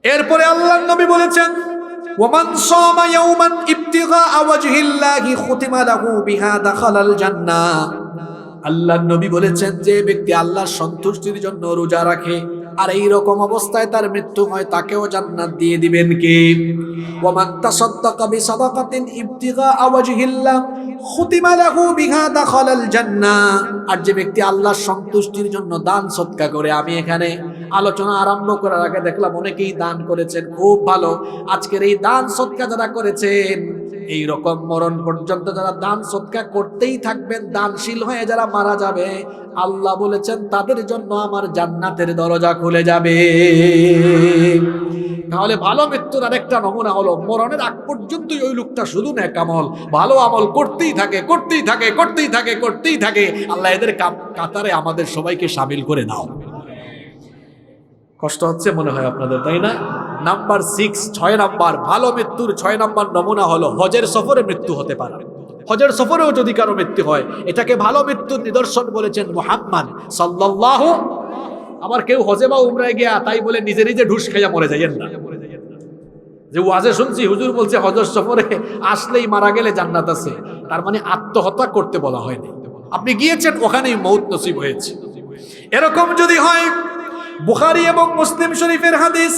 এরপরে আল্লাহর নবী বলেছেন, ওয়ামান সামা ইয়াওমান ইবতিগা ওয়াজহিল্লাহি খুতিমা লাহু বিহা দাখালাল জান্নাহ। আল্লাহর নবী বলেছেন, যে ব্যক্তি আল্লাহর সন্তুষ্টির জন্য রোজা রাখে আর এই রকম অবস্থায় তার মৃত্যু হয়, তাকেও জান্নাত দিয়ে দিবেন কে? ওয়ামান তাসাদদাকা বিসাদাকাতিন ইবতিগা ওয়াজহিল্লাহ খুতিমা লাহু বিহা দাখালাল জান্নাহ। আর যে ব্যক্তি আল্লাহর সন্তুষ্টির জন্য দান সদকা করে, আমি এখানে আলোচনা আরম্ভ করার আগে দেখলাম অনেকেই দান করেছেন, খুব ভালো। আজকের এই দান সদকা যারা করেছেন, এই রকম মরণ পর্যন্ত যারা দান সদকা করতেই থাকবেন, দানশীল হয়ে যারা মারা যাবে, আল্লাহ বলেছেন তাদের জন্য আমার জান্নাতের দরজা খুলে যাবে। তাহলে ভালো মৃত্যুর আরেকটা নমুনা হলো, মরণের আগ পর্যন্ত ওই লোকটা শুধু নেক আমল, ভালো আমল করতেই থাকে করতেই থাকে করতেই থাকে করতেই থাকে। আল্লাহ এদের কাতারে আমাদের সবাইকে শামিল করে নাও। কষ্ট হচ্ছে মনে হয় আপনাদের, তাই না? নাম্বার 6, 6 নাম্বার ভালো মৃত্যুর 6 নাম্বার নমুনা হলো হজের সফরে মৃত্যু হতে পারে। হজের সফরেও যদি কারো মৃত্যু হয়, এটাকে ভালো মৃত্যুর নিদর্শন বলেছেন মুহাম্মদ সাল্লাল্লাহু। আবার কেউ হজে বা উমরায় গিয়া তাই বলে নিজে নিজে ঢুস খাইয়া মরে যাইয়েন না। যে ওয়াজে শুনছি হুজুর বলছে হজের সফরে আসলেই মারা গেলে জান্নাত আছে, তার মানে আত্মহত্যা করতে বলা হয়নি। আপনি গিয়েছেন, ওখানেই মউত নসিব হয়েছে। এরকম যদি হয়, বুখারী এবং মুসলিম শরীফের হাদিস,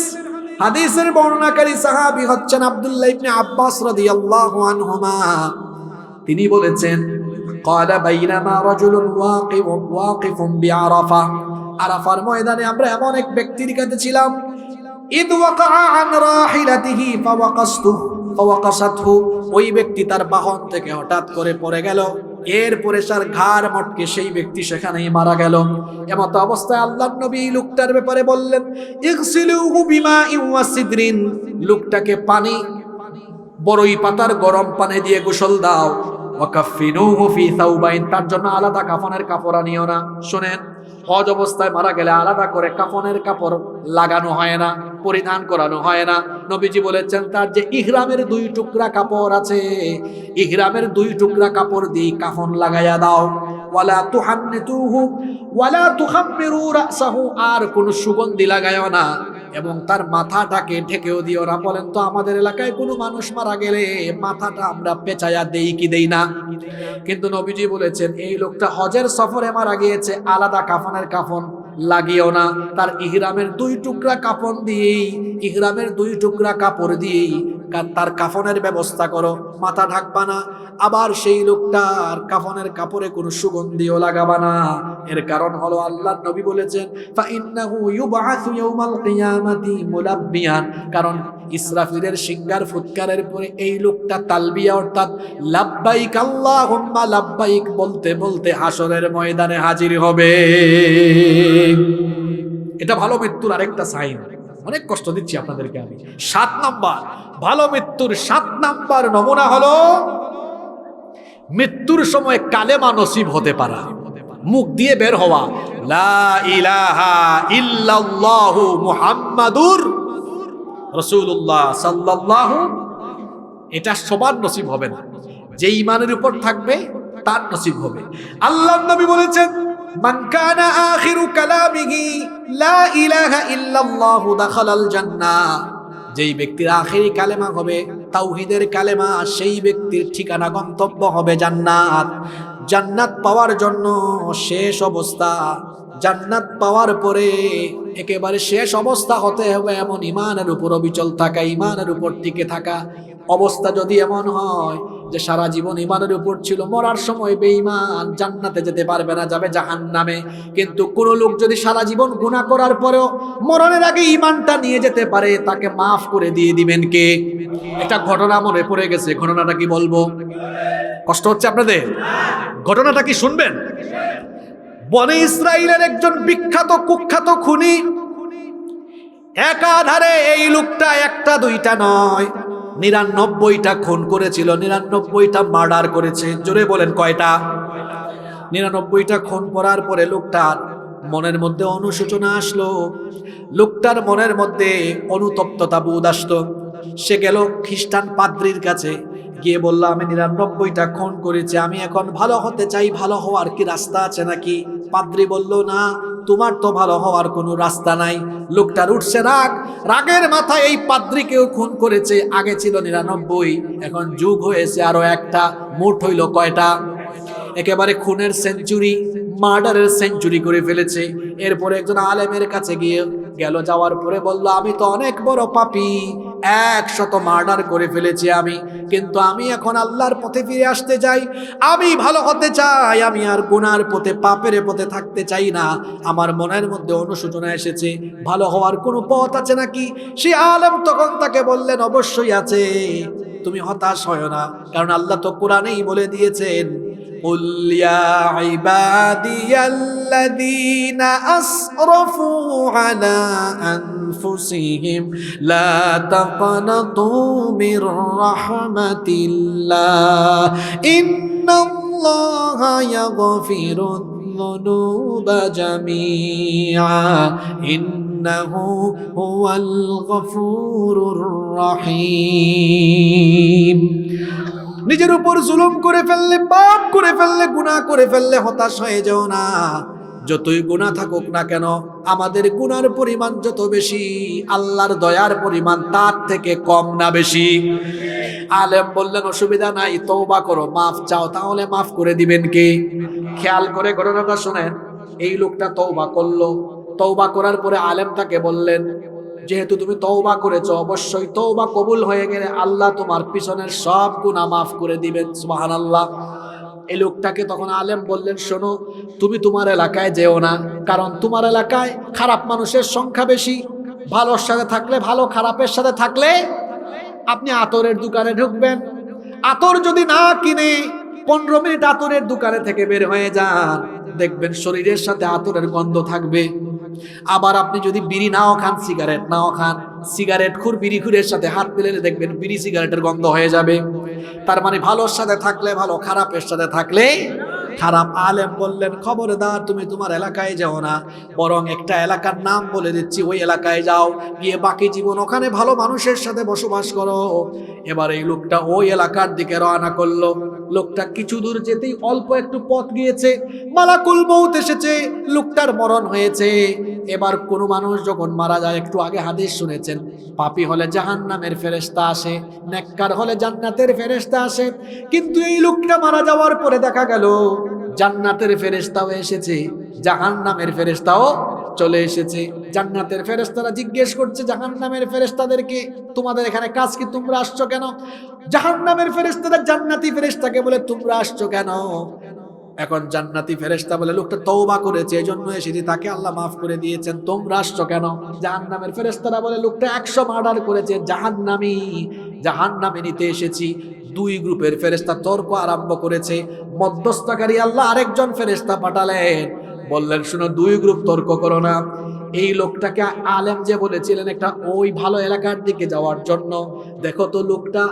হাদিসের বর্ণনাকারী সাহাবী হচ্ছেন আব্দুল্লাহ ইবনে আব্বাস রাদিয়াল্লাহু আনহুমা। তিনি বলেছেন, ক্বালা বাইনামা রাজুলুন ওয়াকিফুন বিআরাফা। আরাফার ময়দানে আমরা এমন এক ব্যক্তির কাছে ছিলাম, ইদ ওয়াকা আন রাহিলাতিহি ফাওয়াকাসাতহু। ওই ব্যক্তি তার বাহন থেকে হঠাৎ করে পড়ে গেল, এরপরে তার ঘাড় মটকে সেই ব্যক্তি সেখানেই মারা গেল। এমত অবস্থায় আল্লাহর নবী লোকটার ব্যাপারে বললেন, ইগসিলুহু বিমাইন ওয়া সিদরিন। লোকটাকে পানি, বড়ই পাতার গরম পানি দিয়ে গোসল দাও। ওয়া কাফিনুহু ফি সাওবাইন। তার জন্য আলাদা কাফনের কাপড় আনিও না। শুনেন, হজ অবস্থায় মারা গেলে আলাদা করে কাফনের কাপড় লাগানো হয় না, পরিধান করানো হয় না। নবীজি বলেছেন, তার যে ইহরামের 2 টুকরা কাপড় আছে, ইহরামের 2 টুকরা কাপড় দিয়ে কাফন লাগাইয়া দাও। ওয়ালা তুহান্নিতুহু ওয়ালা তুখাম্মিরু রাসাহু। আর কোন সুগন্ধি লাগায়ও না এবং তার মাথাটাকে ঢেকেও দিও না। বলেন তো, আমাদের এলাকায় কোনো মানুষ মারা গেলে মাথাটা আমরা পেঁচাইয়া দেই কি দেই না? কিন্তু নবীজি বলেছেন, এই লোকটা হজের সফরে মারা গিয়েছে, আলাদা কাফনের কাফন লাগিও না। তার ইহরামের 2 টুকরা কাফন দিয়েই, ইহরামের 2 টুকরা কাপড় দিয়েই তার কাফনের ব্যবস্থা করো, মাথা ঢাকবা না। আবার সেই লোকটার কাফনের কাপড়ে কোনো সুগন্ধিও লাগাবা না। এর কারণ হলো আল্লাহর নবী বলেছেন, ফাইন্নাহু ইউবআসু ইয়াউমাল কিয়ামাতি মুলাব্বিয়ান। কারণ ইসরাফিলের সিঙ্গার ফুৎকারের পরে এই লোকটা তালবিয়া অর্থাৎ লাব্বাইক আল্লাহুম্মা লাব্বাইক বলতে বলতে হাসরের ময়দানে হাজির হবে। এটা ভালো মৃত্যুর আরেকটা সাইন। অনেক কষ্ট দিচ্ছি আপনাদেরকে আমি। 7 নাম্বার ভালো মৃত্যুর 7 নাম্বার নমুনা হলো মৃত্যুর সময় কালেমা নসিব হতে পারা, মুখ দিয়ে বের হওয়া, লা ইলাহা ইল্লাল্লাহু মুহাম্মাদুর রাসূলুল্লাহ সাল্লাল্লাহু। এটা সবার নসিব হবে না, যে ঈমানের উপর থাকবে তার নসিব হবে। আল্লাহর নবী বলেছেন, মান কানা আখিরু কালামিহি লা ইলাহা ইল্লাল্লাহু দাখালাল জান্নাহ। যেই ব্যক্তির আখেরি কালেমা হবে তাওহীদের কালেমা, সেই ব্যক্তির ঠিকানা গন্তব্য হবে জান্নাত। জান্নাত পাওয়ার জন্য শেষ অবস্থা, জান্নাত পাওয়ার পরে একেবারে শেষ অবস্থা হতে হবে এমন ইমানের উপর অবিচল থাকা, ইমানের উপর টিকে থাকা। অবস্থা যদি এমন হয় যে সারা জীবন ইমানের উপর ছিল, মরার সময় বেঈমান, জান্নাতে যেতে পারবে না, যাবে জাহান্নামে। কিন্তু কোন লোক যদি সারা জীবন গুনাহ করার পরেও মরণের আগে ইমানটা নিয়ে যেতে পারে, তাকে মাফ করে দিয়ে দিবেন কে? একটা ঘটনা মনে পড়ে গেছে, ঘটনাটা কি বলবো? কষ্ট হচ্ছে আপনাদের? ঘটনাটা কি শুনবেন? বনে ইসরাইলের একজন বিখ্যাত কুখ্যাত খুনি, একাধারে এই লোকটা একটা দুইটা নয়, 99টা খুন করেছিল, 99টা মার্ডার করেছে। জোরে বলেন কয়টা? 99টা খুন করার পরে লোকটার মনের মধ্যে অনুশোচনা আসলো, লোকটার মনের মধ্যে অনুতপ্ততা বোধ আসলো। সে গেল খ্রিস্টান পাদ্রীর কাছে, গিয়ে বলল, আমি 99টা খুন করেছি, আমি এখন ভালো হতে চাই, ভালো হওয়ার কি রাস্তা আছে নাকি? পাদ্রী বলল, না, তোমার তো ভালো হওয়ার কোনো রাস্তা নাই। লোকটার উঠছে রাগ, রাগের মাথায় এই পাদ্রীকেও খুন করেছে। আগে ছিল 99, এখন যুগ হয়েছে আরো একটা, মোট হইল কয়টা? একেবারে খুনের সেঞ্চুরি, মার্ডারের সেঞ্চুরি করে ফেলেছে। এরপরে একজন আলেমের কাছে গেল, যাওয়ার পরে বলল, আমি তো অনেক বড় পাপী, 100 মার্ডার করে ফেলেছি আমি, কিন্তু আমি এখন আল্লাহর পথে ফিরে আসতে চাই, আমি ভালো হতে চাই, আমি আর গুনার পথে, পাপের পথে থাকতে চাই না। আমার মনের মধ্যে অনুশোচনা এসেছে, ভালো হওয়ার কোনো পথ আছে নাকি? সে আলেম তখন তাকে বললেন, অবশ্যই আছে, তুমি হতাশ হয় না, কারণ আল্লাহ তো কোরআনেই বলে দিয়েছেন, قل يا عبادي الذين أسرفوا على أنفسهم لا تقنطوا من رحمة الله إن الله يغفر الذنوب جميعا إنه هو الغفور الرحيم। নিজের উপর জুলুম করে ফেললে, পাপ করে ফেললে, গুনাহ করে ফেললে হতাশ হয়ে যাও না। যতই গুনাহ থাকুক না কেন, আমাদের গুনার পরিমাণ যত বেশি, আল্লাহর দয়ার পরিমাণ তার থেকে কম না বেশি? আলেম বললেন, অসুবিধা নাই, তওবা করো, মাফ চাও, তাহলে মাফ করে দিবেন কে? খেয়াল করে ঘটনাটা শুনেন। এই লোকটা তওবা করলো, তওবা করার পরে আলেম তাকে বললেন, যেহেতু তুমি তওবা করেছো, অবশ্যই তওবা কবুল হয়ে গেলে আল্লাহ তোমার পিছনের সব গুনাহ মাফ করে দিবেন। সুবহানাল্লাহ। এই লোকটাকে তখন আলেম বললেন, শোনো, তুমি তোমার এলাকায় যেও না, কারণ তোমার এলাকায় খারাপ মানুষের সংখ্যা বেশি। ভালোর সাথে থাকলে ভালো, খারাপের সাথে থাকলে আপনি আতরের দোকানে ঢুকবেন, আতর যদি না কিনে 15 মিনিট আতরের দোকানে থেকে বের হয়ে যান, দেখবেন শরীরের সাথে আতরের গন্ধ থাকবে। আবার আপনি যদি বিড়ি নাও খান, সিগারেট নাও খান, সিগারেট খুর বিড়ি খুরের সাথে হাত মিলালে দেখবেন বিড়ি সিগারেটের গন্ধ হয়ে যাবে। তার মানে ভালোর সাথে থাকলে ভালো, খারাপের সাথে থাকলে খারাপ। আলেম বললেন, খবরদার, তুমি তোমার এলাকায় যাও না, বরং একটা এলাকার নাম বলে দিচ্ছি, ওই এলাকায় যাও, গিয়ে বাকি জীবন ওখানে ভালো মানুষের সাথে বসবাস করো। এবার এই লোকটা ওই এলাকার দিকে রওনা করলো। লোকটা কিছু দূর যেতেই, অল্প একটু পথ গিয়েছে, মালাকুল মউত এসেছে, লোকটার মরণ হয়েছে। এবার কোন মানুষ যখন মারা যায়, একটু আগে হাদিস শুনেছেন, পাপী হলে জাহান্নামের ফেরেশতা আসে, নেককার হলে জান্নাতের ফেরেশতা আসে। কিন্তু এই লোকটা মারা যাওয়ার পরে দেখা গেল জান্নাতের ফেরেশতাও এসেছে, জাহান্নামের ফেরেশতাও চলে এসেছে। জান্নাতের ফেরেশতারা জিজ্ঞেস করছে জাহান্নামের ফেরেশতাদেরকে, তোমাদের এখানে কাজ কি, তোমরা আসছো কেন? জাহান্নামের ফেরেশতারা জান্নাতি ফেরেশতাকে বলে, তোমরা আসছো কেন? এখন জান্নাতি ফেরেশতা বলে, লোকটা তওবা করেছে, এজন্য এসেছি, তাকে আল্লাহ মাফ করে দিয়েছেন, তোমরা আসছো কেন? জাহান্নামের ফেরেশতারা বলে, লোকটা 100 মার্ডার করেছে, জাহান্নামে নিতে এসেছি। দুই গ্রুপের ফেরেশতা তর্ক আরম্ভ করেছে। মধ্যস্থকারী আল্লাহ আরেকজন ফেরেশতা পাঠালেন, বললেন, শুনো, দুই গ্রুপ তর্ক করো না। এই লোকটাকে আলেম যে বলেছিলেন একটা ওই ভালো এলাকার দিকে যাওয়ার জন্য, দেখো তো লোকটা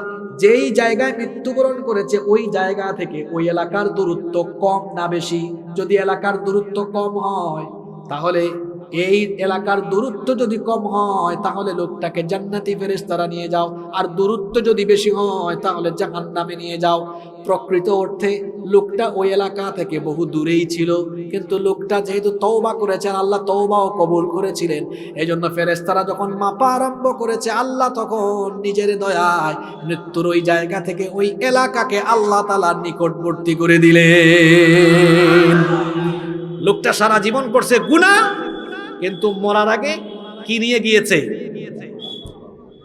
যেই জায়গায় মৃত্যুবরণ করেছে ওই জায়গা থেকে ওই এলাকার দূরত্ব কম না বেশি? যদি এলাকার দূরত্ব কম হয়, তাহলে এই এলাকার দূরত্ব যদি কম হয়, তাহলে লোকটাকে জান্নাতি ফেরেশতারা নিয়ে যাও, আর দূরত্ব যদি বেশি হয় তাহলে জাহান্নামে নিয়ে যাও। প্রকৃত অর্থে লোকটা ওই এলাকা থেকে বহু দূরেই ছিল, কিন্তু লোকটা যেহেতু তওবা করেছেন, আল্লাহ তওবাও কবুল করেছিলেন, এজন্য ফেরেশতারা যখন মাপা আরম্ভ করেছে, আল্লাহ তখন নিজের দয়ায় মৃত্যুর ওই জায়গা থেকে ওই এলাকাকে আল্লাহ তাআলার নিকটবর্তী করে দিলেন। লোকটা সারা জীবন করছে গুনাহ, কিন্তু মরার আগে কি নিয়ে গিয়েছে?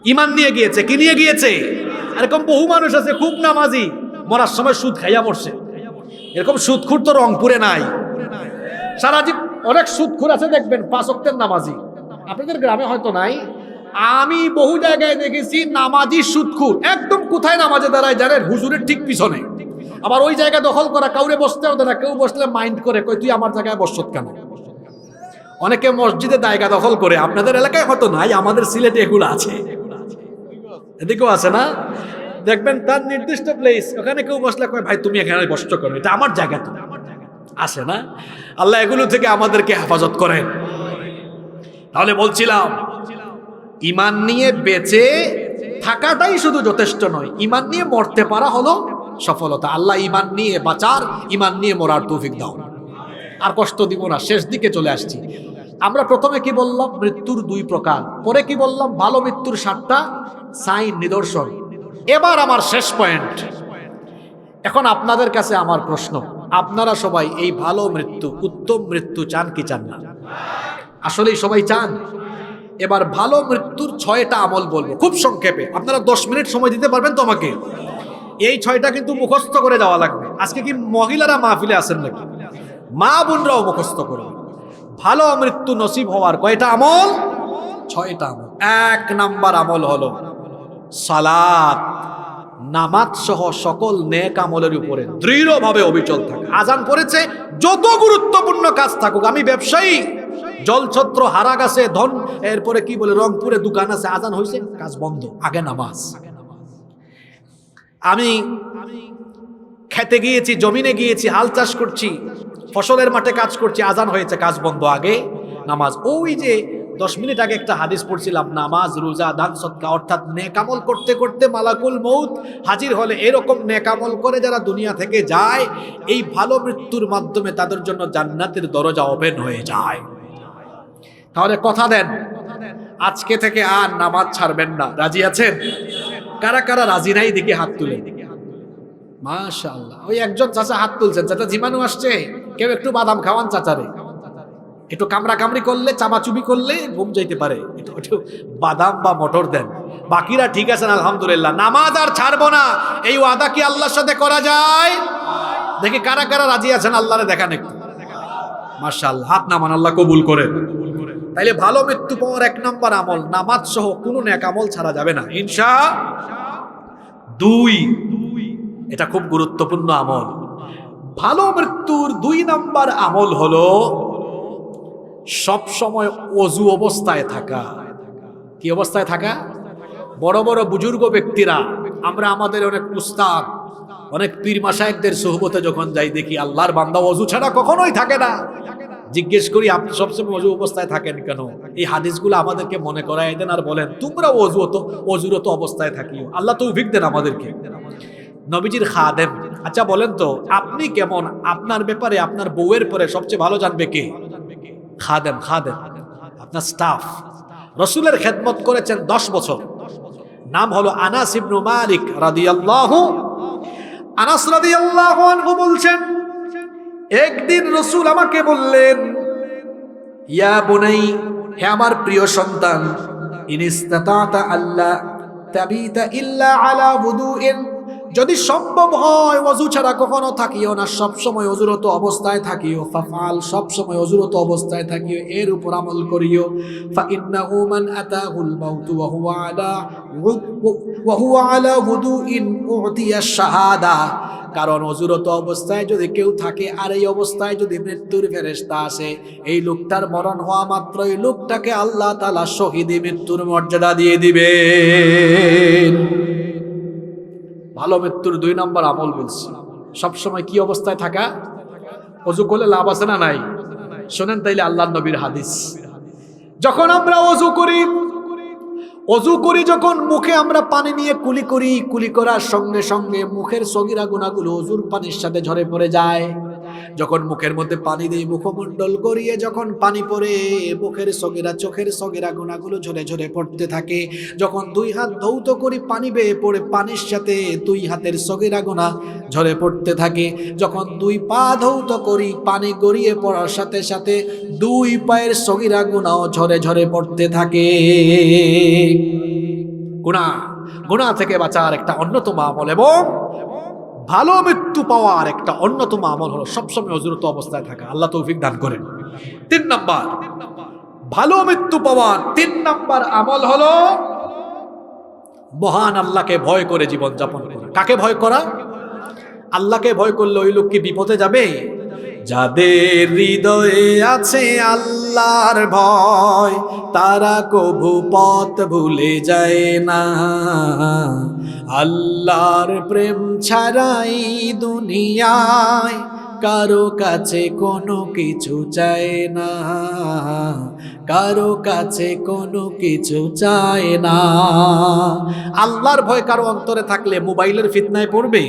ঈমান নিয়ে গিয়েছে। কি নিয়ে গিয়েছে? এরকম বহু মানুষ আছে, খুব নামাজি, মরার সময় সুদ খাইয়া মরছে। এরকম সুদখুর তো রংপুরে নাই। সারা জীবন অনেক সুদখুর আছে দেখবেন 5 ওয়াক্তের নামাজি, আপনাদের গ্রামে হয়তো নাই। আমি বহু জায়গায় দেখেছি নামাজি সুদখুর, একদম কোথায় নামাজে দাঁড়ায় জানেন? হুজুরের ঠিক পিছনে। আবার ওই জায়গা দখল করা, কাউরে বসতেও দেয় না, কেউ বসলে মাইন্ড করে, কই তুই আমার জায়গায় বসত কেন? অনেকে মসজিদে জায়গা দখল করে, আপনাদের এলাকায় হয়তো নাই, আমাদের সিলেটে এগুলো আছে, এদিকেও আছে না? দেখবেন তার নির্দিষ্ট প্লেস, ওখানে কেউ বসলে কয় ভাই তুমি এখানে বসছো কেন, এটা আমার জায়গা তো, আছে না? আল্লাহ এগুলো থেকে আমাদেরকে হেফাজত করেন। তাহলে বলছিলাম ঈমান নিয়ে বেঁচে থাকাটাই শুধু যথেষ্ট নয়, ঈমান নিয়ে মরতে পারা হলো সফলতা। আল্লাহ ঈমান নিয়ে বাঁচার, ঈমান নিয়ে মরার তৌফিক দাও। আর কষ্ট দিব না, শেষ দিকে চলে আসছি। আমরা প্রথমে কি বললাম? মৃত্যুর 2 প্রকার। পরে কি বললাম? ভালো মৃত্যুর 7টা সাইন, নিদর্শন। এবার আমার শেষ পয়েন্ট। এখন আপনাদের কাছে আমার প্রশ্ন, আপনারা সবাই এই ভালো মৃত্যু, উত্তম মৃত্যু চান কি চান না? আসলেই সবাই চান? এবার ভালো মৃত্যুর 6টা আমল বলবো খুব সংক্ষেপে। আপনারা 10 মিনিট সময় দিতে পারবেন তো আমাকে? এই 6টা কিন্তু মুখস্থ করে যাওয়া লাগবে। আজকে কি মহিলারা মাহফিলে আছেন নাকি? মা বোনরাও মুখস্থ করবে। ভালো মৃত্যু নসিব হওয়ার কয়টা আমল? 6টা আমল। 1 নাম্বার আমল হলো সালাত, নামাজ সহ সকল নেক আমলের উপরে দৃঢ়ভাবে অবিচল থাকা। আজান পড়েছে, যত গুরুত্বপূর্ণ কাজ থাকুক, আমি ব্যবসায়ী, জলছত্র হারা গেছে, ধন, এরপরে কি বলে রংপুরে দোকান আছে, আজান হয়েছে, কাজ বন্ধ, আগে নামাজ। আমি খেতে গিয়েছি, জমিনে গিয়েছি, হাল চাষ করছি, ফসলের মাঠে কাজ করছি, আজান হয়েছে, কাজ বন্ধ, আগে নামাজ। ওই যে 10 মিনিট আগে একটা হাদিস পড়ছিলাম, নামাজ, রোজা, দান, সদকা, অর্থাৎ নেকামল করতে করতে মালাকুল মউত হাজির হলে এরকম নেকামল করে যারা দুনিয়া থেকে যায়, এই ভালো মৃত্যুর মাধ্যমে তাদের জন্য জান্নাতের দরজা ওপেন হয়ে যায়। তাহলে কথা দেন, আজকে থেকে আর নামাজ ছাড়বেন না। রাজি আছেন? কারা কারা রাজি নাই দেখি হাত তুলে। মাশাআল্লাহ। ওই একজন চাচা হাত তুলছেন, চাচা জীবাণু আসছে, কেউ একটু বাদাম খাওয়ান চাচারে, একটু কামড়া কামড়ি করলে, চামাচুবি করলে ঘুম যাইতে পারে, একটু বাদাম বা মটর দেন। বাকিরা ঠিক আছেন আলহামদুলিল্লাহ। নামাজ আর ছাড়বো না, এই ওয়াদা কি আল্লাহর সাথে করা যায়? দেখি কারা কারা রাজি আছেন, আল্লাহরে দেখান একটু। মাশাআল্লাহ, হাত নামান, আল্লাহ কবুল করেন। তাইলে ভালো মৃত্যু পাওয়ার 1 নম্বর আমল, নামাজ সহ কোনো নেক আমল ছাড়া যাবে না ইনশাআল্লাহ। 2, এটা খুব গুরুত্বপূর্ণ আমল। ভালো মৃত্যুর 2 নম্বর আমল হলো সব সময় ওযু অবস্থায় থাকা। কি অবস্থায় থাকা? বড় বড় বুজুর্গ ব্যক্তিরা, আমরা আমাদের অনেক উস্তাদ, অনেক পীর মাশায়েখদের সুহবতে যখন যাই, দেখি আল্লাহর বান্দা ওযু ছাড়া কখনোই থাকে না। জিজ্ঞেস করি, আপনি সবসময় ওযু অবস্থায় থাকেন কেন? এই হাদিসগুলো আমাদেরকে মনে করায় দেন আর বলেন তোমরা ওযুরত অবস্থায় থাকিও। আল্লাহ তৌফিক দেন আমাদেরকে। নবীজির খাদেম। আচ্ছা বলেন তো, আপনি কেমন? আপনার ব্যাপারে আপনার বউয়ের পরে সবচেয়ে ভালো জানবে কে? খাদেম। খাদেম আপনার স্টাফ। রাসূলের খেদমত করেছেন 10 বছর। নাম হলো আনাস ইবনে মালিক রাদিয়াল্লাহু। আনাস রাদিয়াল্লাহু আনহু বলছেন, একদিন রাসূল আমাকে বললেন, ইয়া বুনাই, হে আমার প্রিয় সন্তান, ইনিস্তাতাতা আল্লাহ তাবিতা ইল্লা আলা wudu'in, যদি সম্ভব হয় ওযু ছাড়া কখনো থাকিও না, সব সময় ওযুরত অবস্থায় থাকিও। ফাফআল, সব সময় ওযুরত অবস্থায় থাকিও, এর উপর আমল করিও। ফা ইন্নাহু মান আতাহুল মাউতু ওয়া হুয়া আলা wudu'in উতিয়া শাহাদা, কারণ ওযুরত অবস্থায় যদি কেউ থাকে আর এই অবস্থায় যদি মৃত্যুর ফেরেশতা আসে, এই লোকটার মরণ হওয়া মাত্রই লোকটাকে আল্লাহ তাআলা শহীদ মৃত্যুর মর্যাদা দিয়ে দিবেন। ভালো মৃত্যুর 2 নম্বর আমল বলছি, সবসময় কি অবস্থায় থাকা? ওযু করলে লাভ আছে না নাই? শোনেন তাইলে আল্লাহর নবীর হাদিস। যখন আমরা ওযু করি যখন মুখে আমরা পানি নিয়ে কুলি করার সঙ্গে সঙ্গে মুখের সগীরা গুনাহগুলো ওযুর পানির সাথে ঝরে পড়ে যায়। যখন মুখের মধ্যে পানি দেই, মুখমণ্ডল গড়িয়ে যখন পানি পড়ে, মুখের সগীরা, চোখের সগীরা গুনাহগুলো ঝরে ঝরে পড়তে থাকে। যখন 2 হাত ধৌত করি, পানি বেয়ে পড়ে, পানির সাথে 2 হাতের সগীরা গুনাহ ঝরে পড়তে থাকে। যখন 2 পা ধৌত করি, পানি গড়িয়ে পড়ার সাথে সাথে 2 পায়ের সগীরা গুনাহ ঝরে ঝরে পড়তে থাকে। গুনাহ থেকে বাঁচার একটা অন্যতম আমল এবং ভালো মৃত্যু পাওয়ার একটা অন্যতম আমল হলো সবসময় অজরত অবস্থায় থাকা। আল্লাহ তৌফিক দান করেন। 3 নাম্বার ভালো মৃত্যু পাওয়ার 3 নাম্বার আমল হলো মহান আল্লাহকে ভয় করে জীবন যাপন করা। কাকে ভয় করা? আল্লাহকে ভয় করলে ওই লোক কি বিপদে যাবে? যাদের হৃদয়ে আছে আল্লাহর ভয়, তারা কভু পথ ভুলে যায় না। আল্লাহর প্রেম ছাড়াই দুনিয়ায় কারো কাছে কোনো কিছু চায় না, কারো কাছে কোনো কিছু চায় না। আল্লাহর ভয় কারো অন্তরে থাকলে মোবাইলের ফিতনায় পড়বে?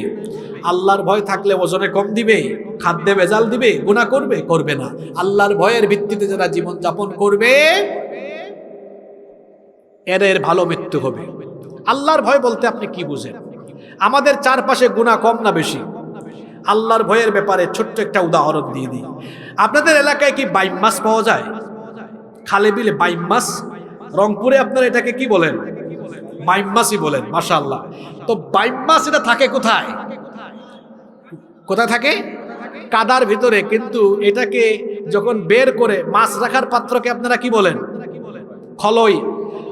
আল্লাহর ভয় থাকলে ওজনে কম দিবে, খাদ্যে ভেজাল দিবে, গুনাহ করবে? করবে না। আল্লাহর ভয়ের ভিত্তিতে যারা জীবন যাপন করবে এদের ভালো মৃত্যু হবে। আল্লাহর ভয় বলতে আপনি কি বুঝেন? আমাদের চারপাশে গুনাহ কম না বেশি? আল্লাহর ভয়ের ব্যাপারে ছোট্ট একটা উদাহরণ দিয়ে দিই। আপনাদের এলাকায় কি বাইম মাছ পাওয়া যায়? খালে বিলে বাইম মাছ? রংপুরে আপনারা এটাকে কি বলেন? বাইম মাছই বলেন, মাশাআল্লাহ। তো বাইম মাছ এটা থাকে কোথায়? কোথায় থাকে? কাদার ভিতরে। কিন্তু এটাকে যখন বের করে মাছ রাখার পাত্রকে আপনারা কি বলেন? খলই।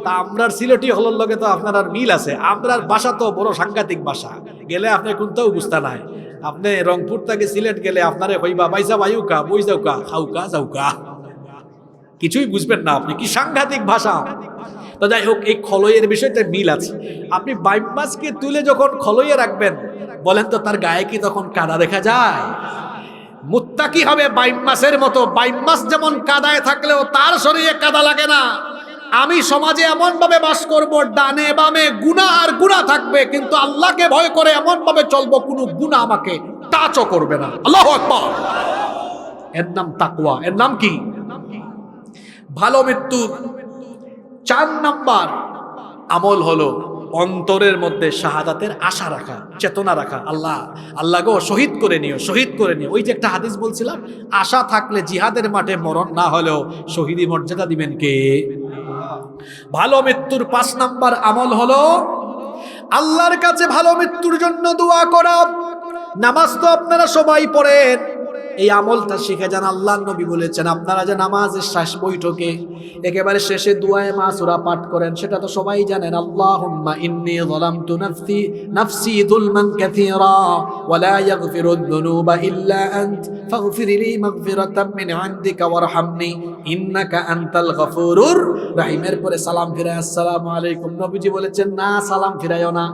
তা আমরার সিলেটি হলর লগে তো আপনার মিল আছে। আমরার ভাষা তো বড় সাংঘাতিক ভাষা, গেলে আপনি কোনটাও বুঝতে নাই। আপনি রংপুর থেকে সিলেট গেলে আপনারে হইবা বাইসা বায়ুকা, বই যাউকা, খাউকা যাউকা, কিছুই বুঝবেন না আপনি। কি সাংঘাতিক ভাষা! তো যাই হোক, এই খলইয়ের বিষয়টা মিল আছে। আপনি বাইম মাছকে তুলে যখন খলইয়ে রাখবেন, বলেন তো তার গায়ে কি তখন কাদা দেখা যায়? মুত্তাকি হবে বাইম মাছের মতো। বাইম মাছ যেমন কাদায় থাকলেও তার শরীরে কাদা লাগে না। আমি সমাজে এমন ভাবে বাস করব, ডানে বামে গুনাহ আর গুনাহ থাকবে, কিন্তু আল্লাহকে ভয় করে এমন ভাবে চলবো কোনো গুনাহ আমাকে টাচও করবে না। আল্লাহু আকবার। এর নাম তাকওয়া। এর নাম কি? ভালো মৃত্যু 4 নাম্বার আমল হলো অন্তরের মধ্যে শাহাদাতের আশা রাখা, চেতনা রাখা। আল্লাহ আল্লাহ গো শহীদ করে নিও, শহীদ করে নিও। ওই যে একটা হাদিস বলছিলাম, আশা থাকলে জিহাদের মাঠে মরণ না হলেও শহীদি মর্যাদা দিবেন কে? ভালো মৃত্যুর 5 নাম্বার আমল হলো আল্লাহর কাছে ভালো মৃত্যুর জন্য দোয়া করা। নামাজ তো আপনারা সবাই পড়েন, এই আমলটা শিখে যান। আল্লাহর নবী বলেছেন আপনারা যে নামাজের শেষ বৈঠকে একেবারে শেষে দুআয়ে মাসুরা পাঠ করেন, সেটা তো সবাই জানেন। আল্লাহুম্মা ইন্নী যালামতু নাফসি যুলমান কাসীরা ওয়া লা ইয়াগফিরুদ যুনুবা ইল্লা আনত ফাগফিরলি মাগফিরাতাম মিন ইনদিকা ওয়ারহামনি ইন্নাকা আনতাল গফুরুর রহিমের পরে সালাম ফিরায় আসসালামু আলাইকুম। নবীজি বলেছেন না, সালাম ফিরায়ও না।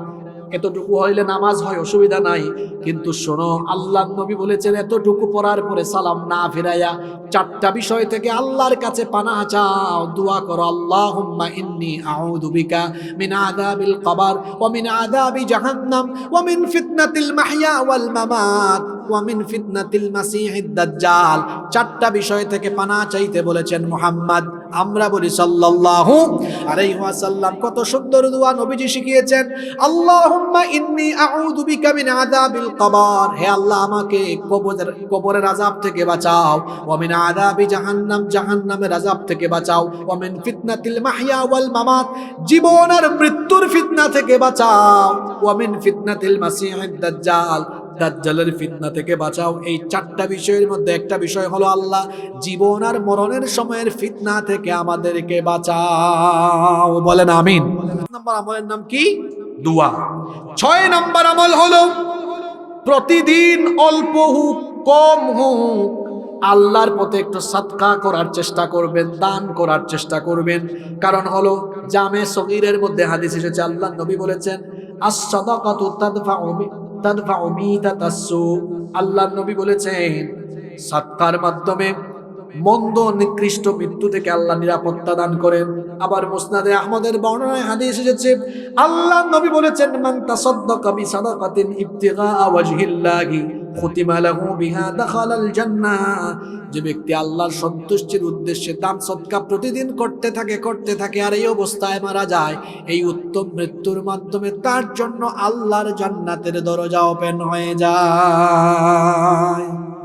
এতটুকু হইলে নামাজ হয়, অসুবিধা নাই। কিন্তু শোনো, আল্লাহ নবী বলেছেন এতটুকু পড়ার পরে সালাম না ফিরাইয়া 4টা বিষয় থেকে আল্লাহর কাছে পানাহ চাও, দোয়া করো। আল্লাহুম্মা ইন্নী আউযু বিকা মিন আযাবিল কবর ওয়া মিন আযাবি জাহান্নাম ওয়া মিন ফিতনাতিল মাহইয়া ওয়াল মামাত ওয়া মিন ফিতনাতিল মাসিহিদ দাজ্জাল। 4টা বিষয় থেকে পানাহ চাইতে বলেছেন মুহাম্মদ। আমরা বলি সাল্লাল্লাহু আলাইহি ওয়াসাল্লাম। কত সুন্দর দোয়া নবীজি শিখিয়েছেন। আল্লাহুম্মা ইন্নী আউযু বিকা মিন আযাবিল কবর, হে আল্লাহ আমাকে কবরের আযাব থেকে বাঁচাও। ওয়া মিন আযাবি জাহান্নাম, জাহান্নামের আযাব থেকে বাঁচাও। ওয়া মিন ফিতনাতিল মাহইয়া ওয়াল মামাত, জীবন আর মৃত্যুর ফিতনা থেকে বাঁচাও। ওয়া মিন ফিতনাতিল মাসিহিদ দাজ্জাল, দাজ্জালের ফিতনা থেকে বাঁচাও। এই 4টা বিষয়ের মধ্যে একটা বিষয় হলো আল্লাহ জীবন আর মরণের সময়ের ফিতনা থেকে আমাদেরকে বাঁচাও। বলেন আমিন। 5 নম্বর আমলের নাম কি? দোয়া। 6 নম্বর আমল হলো প্রতিদিন অল্প হোক কম হোক আল্লাহর পথে একটু সাদকা করার চেষ্টা করবেন, দান করার চেষ্টা করবেন। কারণ হলো জামে সগীরের মধ্যে হাদিস এসেছে, আল্লাহ নবী বলেছেন আস-সাদাকাতু তাদফাউ মিতাতাসসু। আল্লাহর নবী বলেছেন সাদকার মাধ্যমে মন্দ নিকৃষ্ট মৃত্যু থেকে আল্লাহ নিরাপত্তা দান করেন। আবার মুসনাদে আহমদের বর্ণনায় হাদিস এসেছে, আল্লাহর নবী বলেছেন মান তাসাদদাকা বিসাদাকাতিন ইবতিগা ওয়াজহিল্লাহি খুতিমা লাহু বিহা দাখালাল জান্নাহ। যে ব্যক্তি আল্লাহর সন্তুষ্টির উদ্দেশ্যে দান সদকা প্রতিদিন করতে থাকে আর এই অবস্থায় মারা যায়, এই উত্তম মৃত্যুর মাধ্যমে তার জন্য আল্লাহর জান্নাতের দরজা ওপেন হয়ে যায়।